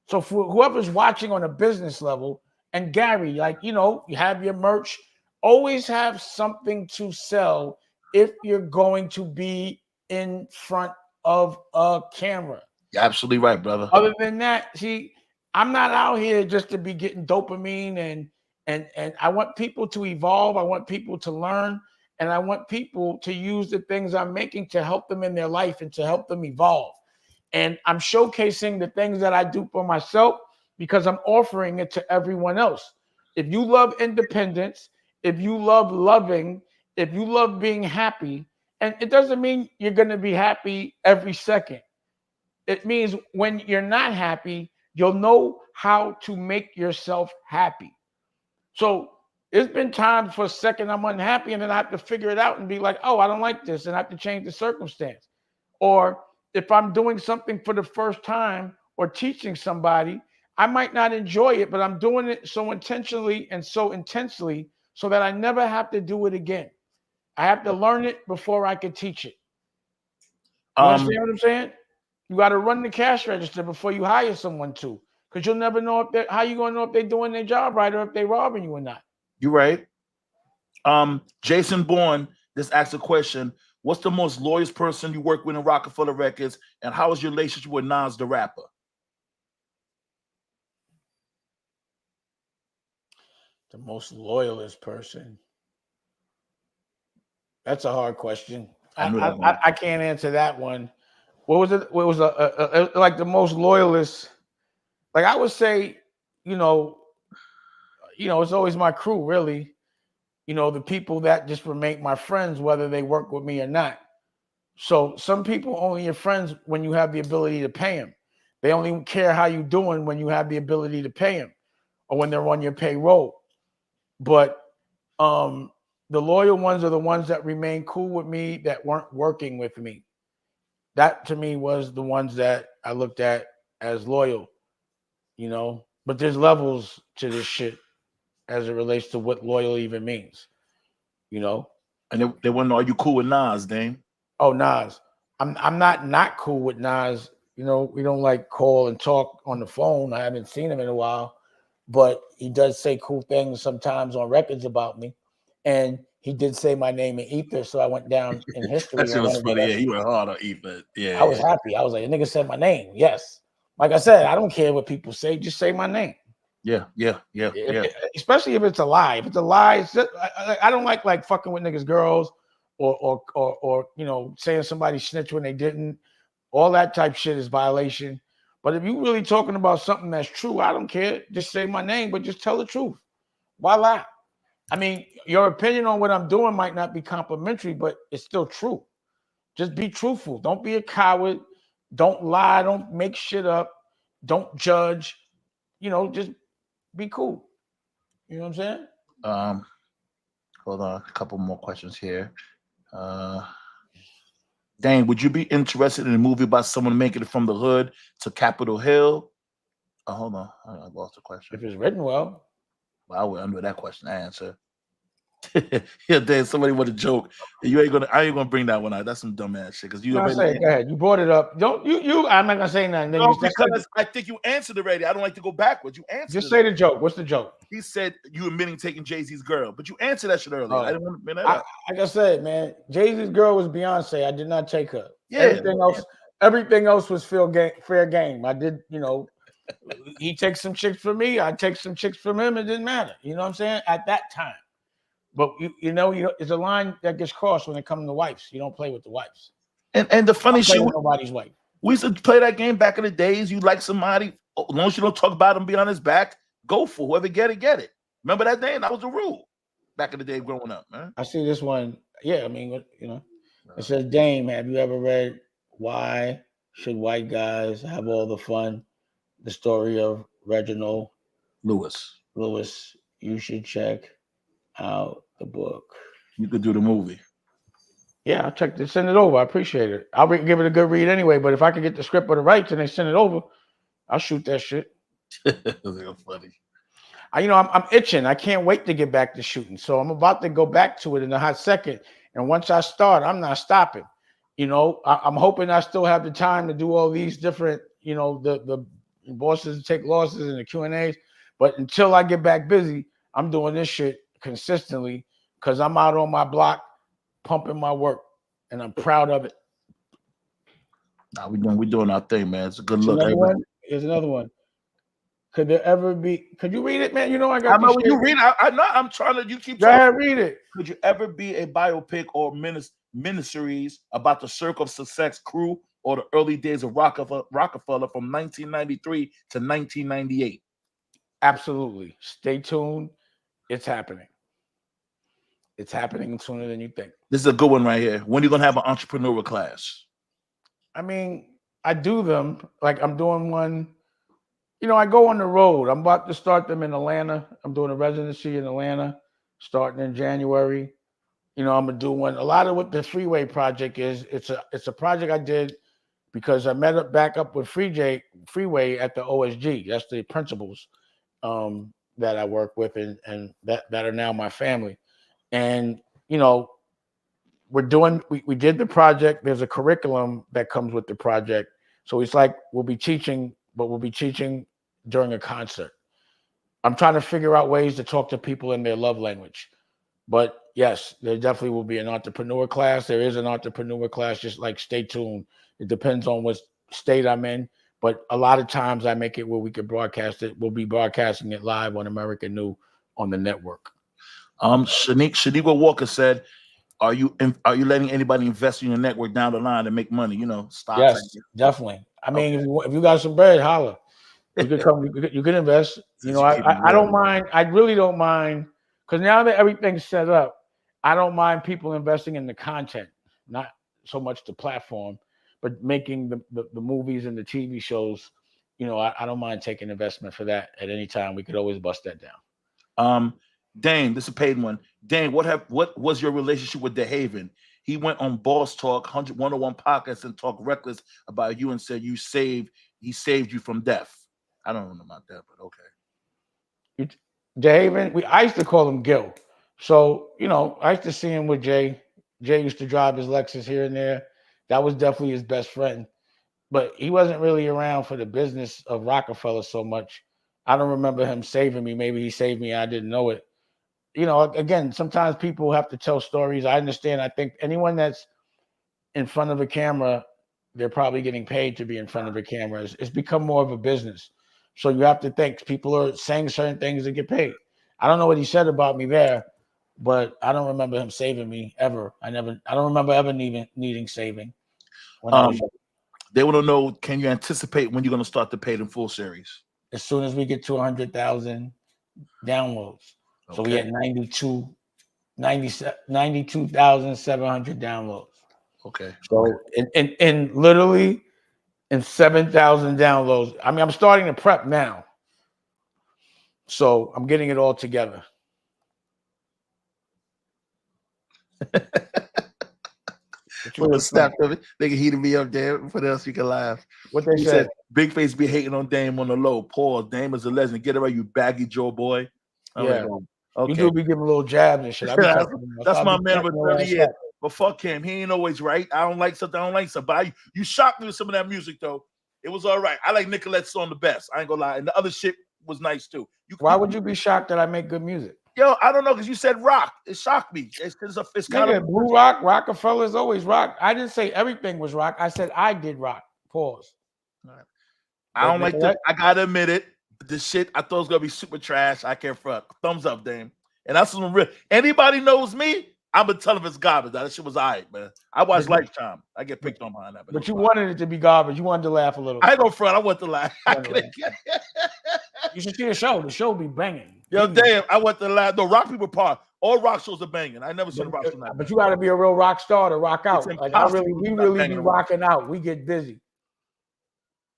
So for whoever's watching on a business level, and Gary, like, you know, you have your merch, always have something to sell if you're going to be in front of a camera. You're absolutely right, brother. Other than that, see, I'm not out here just to be getting dopamine, and I want people to evolve. I want people to learn, and I want people to use the things I'm making to help them in their life and to help them evolve. And I'm showcasing the things that I do for myself because I'm offering it to everyone else. If you love independence, if you love loving, if you love being happy, and it doesn't mean you're going to be happy every second. It means when you're not happy, you'll know how to make yourself happy. So It's been times for a second I'm unhappy, and then I have to figure it out and be like, oh, I don't like this, and I have to change the circumstance. Or if I'm doing something for the first time or teaching somebody, I might not enjoy it, but I'm doing it so intentionally and so intensely so that I never have to do it again. I have to learn it before I can teach it. You understand what I'm saying? You got to run the cash register before you hire someone to, because you'll never know if how you gonna know if they're doing their job right or if they're robbing you or not. You're right. Jason Bourne just asked a question. What's the most loyalist person you work with in Rockefeller Records, and how is your relationship with Nas the rapper? The most loyalist person. That's a hard question. I can't answer that one. What was it? What was like the most loyalist? Like I would say, you know, it's always my crew, really. The people that just remain my friends, whether they work with me or not. So some people only your friends when you have the ability to pay them. They only care how you're doing when you have the ability to pay them, or when they're on your payroll. But the loyal ones are the ones that remain cool with me that weren't working with me. That to me was the ones that I looked at as loyal, But there's levels to this shit as it relates to what loyal even means, And they want to know, are you cool with Nas, Dame? Oh, Nas. I'm not cool with Nas. We don't like call and talk on the phone. I haven't seen him in a while, but he does say cool things sometimes on records about me. And he did say my name in Ether, so I went down in history. That shit was funny. Yeah, he went hard on Ether. Yeah, I was happy. I was like, the nigga said my name. Yes. Like I said, I don't care what people say. Just say my name. Yeah. Especially if it's a lie. If it's a lie, it's just, I don't like fucking with niggas' girls or saying somebody snitched when they didn't. All that type shit is violation. But if you really talking about something that's true, I don't care. Just say my name, but just tell the truth. Why lie? I mean, your opinion on what I'm doing might not be complimentary, but it's still true. Just be truthful. Don't be a coward. Don't lie. Don't make shit up. Don't judge. Just be cool. You know what I'm saying? Hold on. A couple more questions here. Dane, would you be interested in a movie about someone making it from the hood to Capitol Hill? Hold on. I lost the question. If it's written well. I would under that question answer. Yeah, Dave. Somebody want a joke. I ain't gonna bring that one out. That's some dumb ass shit. Because you already. Go ahead. You brought it up. Don't you? I'm not gonna say nothing. No, because I think you answered already. I don't like to go backwards. You answered. Just say the joke. What's the joke? He said you admitting taking Jay-Z's girl, but you answered that shit earlier. I didn't want to bring that up. Like I said, man, Jay-Z's girl was Beyonce. I did not take her. Yeah. Everything else was fair game. I did. He takes some chicks from me. I take some chicks from him. It didn't matter. You know what I'm saying? At that time. But it's a line that gets crossed when it comes to wives. You don't play with the wives. And the funny shit, nobody's wife. We used to play that game back in the days. You like somebody, as long as you don't talk about him, be on his back. Go for whoever get it. Remember that day? That was the rule back in the day growing up, man. I see this one. Yeah, I mean, it says, Dame, have you ever read Why Should White Guys Have All the Fun? The story of Reginald Lewis. You should check out the book. You could do the movie. Yeah, I'll check this. Send it over. I appreciate it. I'll give it a good read anyway. But if I could get the script or the rights and they send it over, I'll shoot that shit. That's funny. I'm itching. I can't wait to get back to shooting. So I'm about to go back to it in a hot second. And once I start, I'm not stopping. I'm hoping I still have the time to do all these different, the bosses take losses and the Q&As. But until I get back busy, I'm doing this shit consistently because I'm out on my block pumping my work, and I'm proud of it. Nah, we're doing our thing, man. It's a good look. Here's another one. Could there ever be? Could you read it, man? I know when you read it. I know. I'm trying to. You keep. Go ahead, read it. Could you ever be a biopic or miniseries about the Circle of Success crew or the early days of Rockefeller from 1993 to 1998? Absolutely. Stay tuned. It's happening. It's happening sooner than you think. This is a good one right here. When are you going to have an entrepreneurial class? I mean, I do them. Like I'm doing one. I go on the road. I'm about to start them in Atlanta. I'm doing a residency in Atlanta. starting in January. You know, I'm gonna do one. A lot of what the Freeway project is, it's a project I did because I met back up with Freeway at the OSG. That's the principals that I work with and that are now my family. And you know, we did the project. There's a curriculum that comes with the project. So it's like we'll be teaching, but we'll be teaching during a concert. I'm trying to figure out ways to talk to people in their love language. But yes, there definitely will be an entrepreneur class. There is an entrepreneur class, just like stay tuned. It depends on what state I'm in. But a lot of times I make it where we can broadcast it. We'll be broadcasting it live on American New on the network. Shaniqua Walker said, Are you letting anybody invest in your network down the line and make money? You know, stocks. Yes, definitely. I mean, if you got some bread, holla. You could come. You could invest. You know, I don't mind. I really don't mind because now that everything's set up, I don't mind people investing in the content, not so much the platform, but making the movies and the TV shows. You know, I don't mind taking investment for that at any time. We could always bust that down. Dane, this is a paid one. Dane, what was your relationship with DeHaven? He went on Boss Talk 101 podcast and talked reckless about you and said he saved you from death. I don't know about that, but okay. DeHaven, I used to call him Gil. So, you know, I used to see him with Jay. Jay used to drive his Lexus here and there. That was definitely his best friend. But he wasn't really around for the business of Rockefeller so much. I don't remember him saving me. Maybe he saved me. I didn't know it. You know, again, sometimes people have to tell stories. I understand. I think anyone that's in front of a camera, they're probably getting paid to be in front of a camera. It's become more of a business. So you have to think people are saying certain things to get paid. I don't know what he said about me there, but I don't remember him saving me ever. I don't remember ever needing saving. They want to know, can you anticipate when you're going to start the Paid in Full series? As soon as we get to 100,000 downloads. Okay. So we had 92,700 downloads. Okay. So in literally in 7,000 downloads. I mean, I'm starting to prep now. So I'm getting it all together. Snap of it. They can heat me up there. What else you can laugh? What they said? Big Face be hating on Dame on the low. Pause. Dame is a legend. Get it right, you baggy Joe boy. Yeah. Okay. You do be giving little jabs and shit. That's my man with 30 years. But fuck him. He ain't always right. I don't like something. But you shocked me with some of that music, though. It was all right. I like Nicolette's song the best. I ain't gonna lie. And the other shit was nice, too. Why would you be shocked that I make good music? Yo, I don't know, because you said rock. It shocked me. It's kind of blue rock. Rockefeller's always rock. I didn't say everything was rock. I said I did rock. Pause. All right. I don't like that. I gotta admit it. This shit, I thought it was gonna be super trash. I can't front. Thumbs up, Dame. And that's some real. Anybody knows me, I'm gonna tell them it's garbage. That shit was all right, man. I watched Lifetime. I get picked on behind that. But you wanted it to be garbage. You wanted to laugh a little. I go front. I want to laugh. You should see the show. The show be banging. Yo, damn, I want to laugh. The rock people part. All rock shows are banging. I never seen a rock show like that. But you got to be a real rock star to rock out. Like we really be rocking out. We get busy.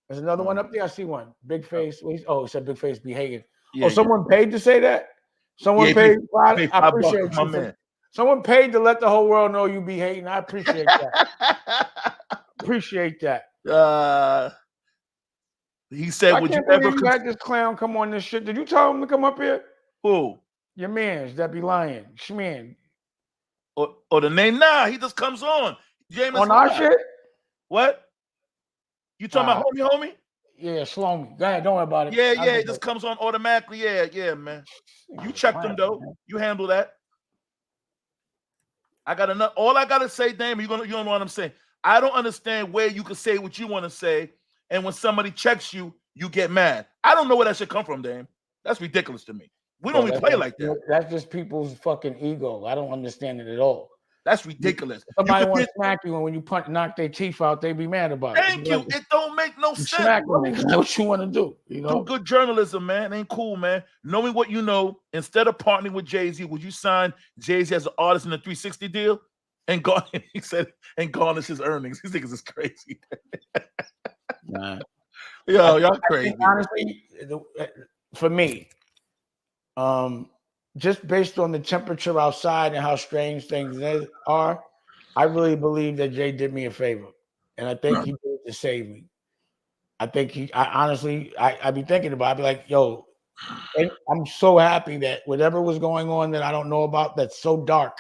There's another one up there. I see one. Big Face. Oh, it said Big Face be hating. Yeah, someone paid to say that? Someone paid. I appreciate you. Man. Someone paid to let the whole world know you be hating. I appreciate that. Appreciate that. He said, "Would you ever let this clown come on this shit?" Did you tell him to come up here? Who? Your mans that be lying, Schman. Or the name? Nah, he just comes on. James on our shit. What? You talking about homie? Yeah, Shlomi. Go ahead, don't worry about it. Yeah, it just comes on automatically. Yeah, man. You checked him though. You handle that. I got enough. All I gotta say, damn, you don't know what I'm saying. I don't understand where you can say what you want to say, and when somebody checks you, you get mad. I don't know where that should come from, damn. That's ridiculous to me. We don't even play like that. That's just people's fucking ego. I don't understand it at all. That's ridiculous. Somebody want to smack you, and when you knock their teeth out, they be mad about it. Thank you. It don't make no sense. Smack them. That's what you want to do. You know? Do good journalism, man. It ain't cool, man. Knowing what you know, instead of partnering with Jay-Z, would you sign Jay-Z as an artist in a 360 deal? And he said, and garnish his earnings. These niggas is crazy. Nah. Yo, y'all crazy. Honestly, for me, just based on the temperature outside and how strange things are, I really believe that Jay did me a favor, and I think he did it to save me. I think I honestly, I be thinking about it. I be like, yo, and I'm so happy that whatever was going on that I don't know about, that's so dark,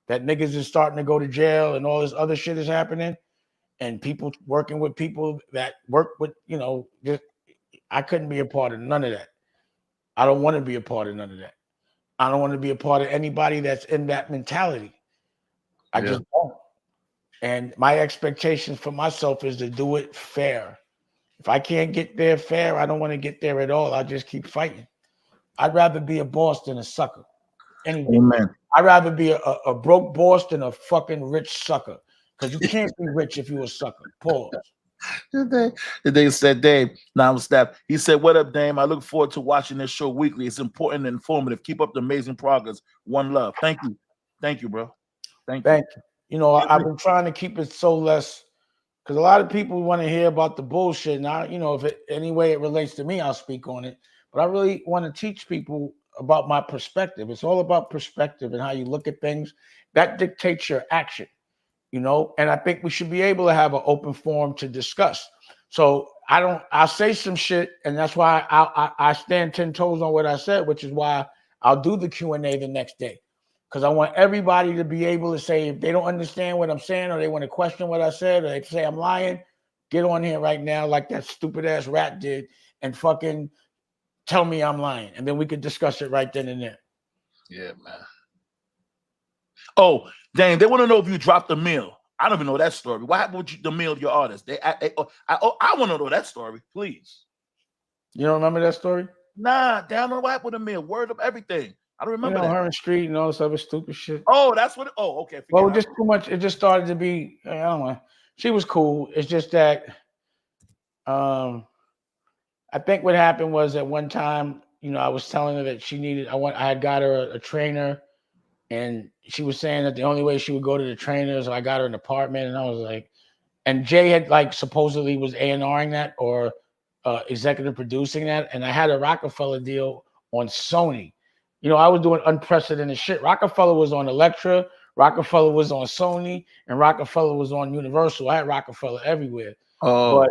that niggas is starting to go to jail and all this other shit is happening, and people working with people that work with, just I couldn't be a part of none of that. I don't want to be a part of none of that. I don't want to be a part of anybody that's in that mentality. I just don't. And my expectations for myself is to do it fair. If I can't get there fair, I don't want to get there at all. I'll just keep fighting. I'd rather be a boss than a sucker. Amen. I'd rather be a broke boss than a fucking rich sucker. Because you can't be rich if you're a sucker. Pause. The day said, Dave, now I'm Steph. He said, what up, Dame? I look forward to watching this show weekly. It's important and informative. Keep up the amazing progress. One love. Thank you. Thank you, bro. Thank you. You know, I've been trying to keep it so less, because a lot of people want to hear about the bullshit. Now, if any way it relates to me, I'll speak on it. But I really want to teach people about my perspective. It's all about perspective and how you look at things. That dictates your action, and I think we should be able to have an open forum to discuss. So I'll say some shit, and that's why I stand 10 toes on what I said, which is why I'll do the Q&A the next day. Because I want everybody to be able to say, if they don't understand what I'm saying, or they want to question what I said, or they say I'm lying, get on here right now like that stupid ass rat did and fucking tell me I'm lying. And then we could discuss it right then and there. Yeah, man. Oh, dang, they want to know if you dropped the mill. I don't even know that story. What happened with the mill, your artist? I want to know that story, please. You don't remember that story? Nah, down on what happened with the mill. Word up everything. I don't remember that. Her and Street and all this other stupid shit. Oh, that's what. Okay. Well, just too much. It just started to be. I don't know. She was cool. It's just that. I think what happened was at one time, I was telling her that she needed. I had got her a trainer, and she was saying that the only way she would go to the trainer is I got her an apartment, and I was like, and Jay had supposedly was A&Ring that or executive producing that, and I had a Rockefeller deal on Sony. I was doing unprecedented shit. Rockefeller was on Elektra, Rockefeller was on Sony, and Rockefeller was on Universal. I had Rockefeller everywhere. Oh. But,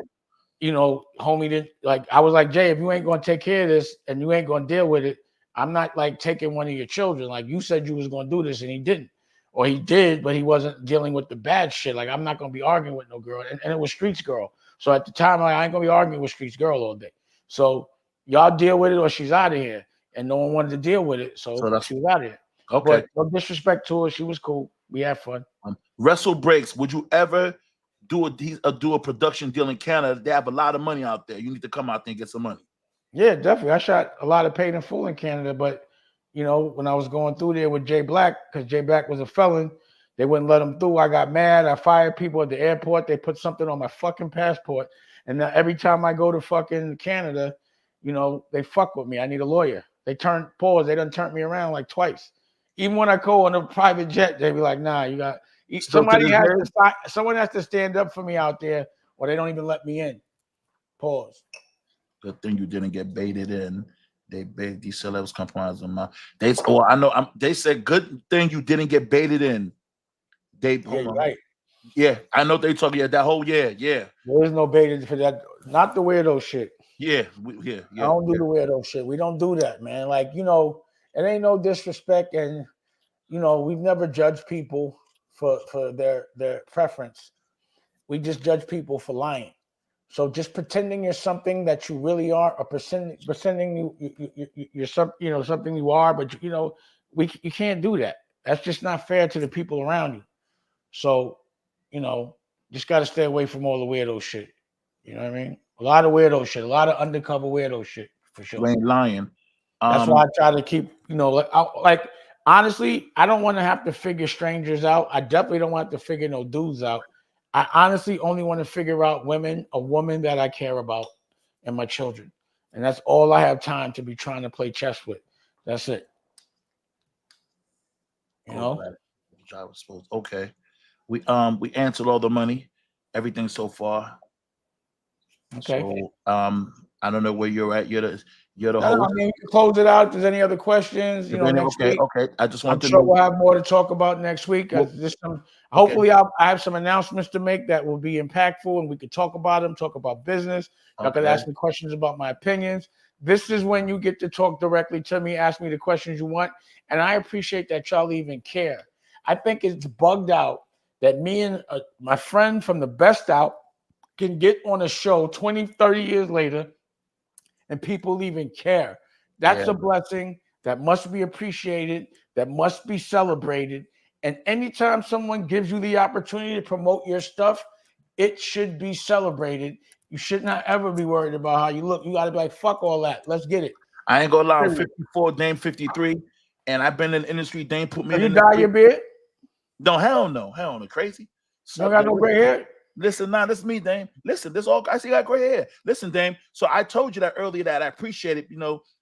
homie did I was like, Jay, if you ain't going to take care of this and you ain't going to deal with it, I'm not taking one of your children. You said you was going to do this and he didn't. Or he did, but he wasn't dealing with the bad shit. I'm not going to be arguing with no girl. And it was Street's girl. So at the time, I ain't going to be arguing with Street's girl all day. So y'all deal with it or she's out of here. And no one wanted to deal with it. So she was out of here. Okay. But no disrespect to her. She was cool. We had fun. Wrestle Breaks. Would you ever do a production deal in Canada? They have a lot of money out there. You need to come out there and get some money. Yeah, definitely. I shot a lot of Paid in Full in Canada, but when I was going through there with Jay Black, because Jay Black was a felon, they wouldn't let him through. I got mad. I fired people at the airport. They put something on my fucking passport. And now every time I go to fucking Canada, they fuck with me. I need a lawyer. They done turned me around twice. Even when I go on a private jet, they be like, nah, you got someone has to stand up for me out there, or they don't even let me in. Pause. Good thing you didn't get baited in. They bait these celebs compromise on my. They said good thing you didn't get baited in. Right. Yeah, I know they talking. Yeah, that whole yeah. There is no baited for that. Not the weirdo shit. Yeah. I don't do the weirdo shit. We don't do that, man. It ain't no disrespect, and we've never judged people for their preference. We just judge people for lying. So just pretending you're something that you really are, or pretending you're something you are, but you can't do that. That's just not fair to the people around you. So just got to stay away from all the weirdo shit. You know what I mean? A lot of weirdo shit, a lot of undercover weirdo shit for sure. You ain't lying. That's why I try to keep, honestly, I don't want to have to figure strangers out. I definitely don't want to figure no dudes out. I honestly only want to figure out a woman that I care about, and my children. And that's all I have time to be trying to play chess with. That's it. Okay. We answered all the money, everything so far. Okay. So I don't know where you're at. You're the No, host. I mean, you can close it out. If there's any other questions, next week. Okay. I just want I'm to sure know. we'll have more to talk about next week. Hopefully, I have some announcements to make that will be impactful, and we can talk about them, talk about business. Y'all can ask me questions about my opinions. This is when you get to talk directly to me, ask me the questions you want, and I appreciate that y'all even care. I think it's bugged out that me and my friend from the Best Out can get on a show 20, 30 years later, and people even care. That's a blessing that must be appreciated, that must be celebrated. And anytime someone gives you the opportunity to promote your stuff, it should be celebrated. You should not ever be worried about how you look. You got to be like, fuck all that. Let's get it. I ain't gonna lie, I'm 54, Dame 53, and I've been in the industry. Dame put me in. You dye your beard? No, hell no, crazy. You don't got no gray hair? Listen, this is me, Dame. Listen, this all I see got gray hair. Listen, Dame. So I told you that earlier that I appreciate it,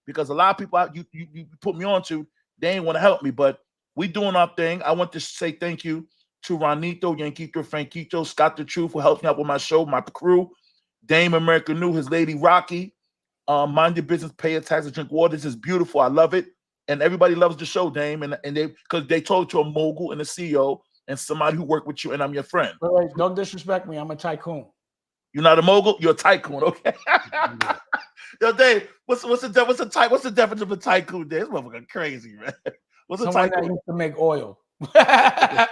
because a lot of people you put me on to, they ain't want to help me, but we doing our thing. I want to say thank you to Ronito, Yanquito, Franquito, Scott the Truth, who helped me out with my show, my crew, Dame America New, his lady Rocky. Mind your business, pay your taxes, drink water. This is beautiful. I love it. And everybody loves the show, Dame. And they because they told you a mogul and a CEO and somebody who worked with you, and I'm your friend. Wait, don't disrespect me. I'm a tycoon. You're not a mogul, you're a tycoon, okay? Yo, Dave, what's the definition of a tycoon, Dave? This motherfucker crazy, man. What's a Someone tycoon? that used to make oil. I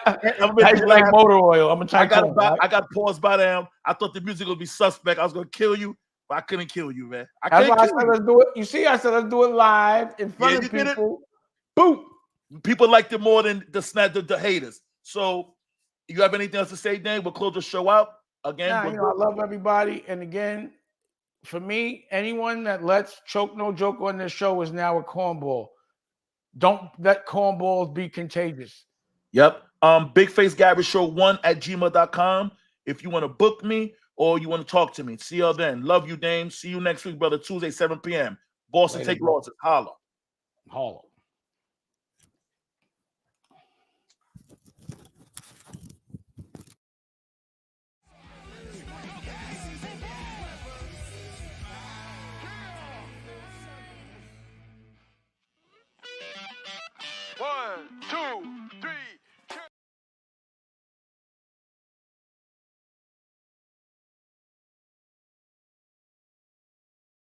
like motor oil. I'm a tycoon. I got paused by them. I thought the music would be suspect. I was gonna kill you, but I couldn't kill you, man. That's why I said let's do it. You see, I said let's do it live in front of people. Boom. People liked it more than the haters. So, you have anything else to say, Dave? We'll close the show out again. I love everybody, and again, for me, anyone that lets Choke No Joke on this show is now a cornball. Don't let cornballs be contagious. Yep. BigFaceGaryShow1@gmail.com. If you want to book me or you want to talk to me, see y'all then. Love you, Dame. See you next week, brother. Tuesday, 7 p.m. Boston, take losses. Holla.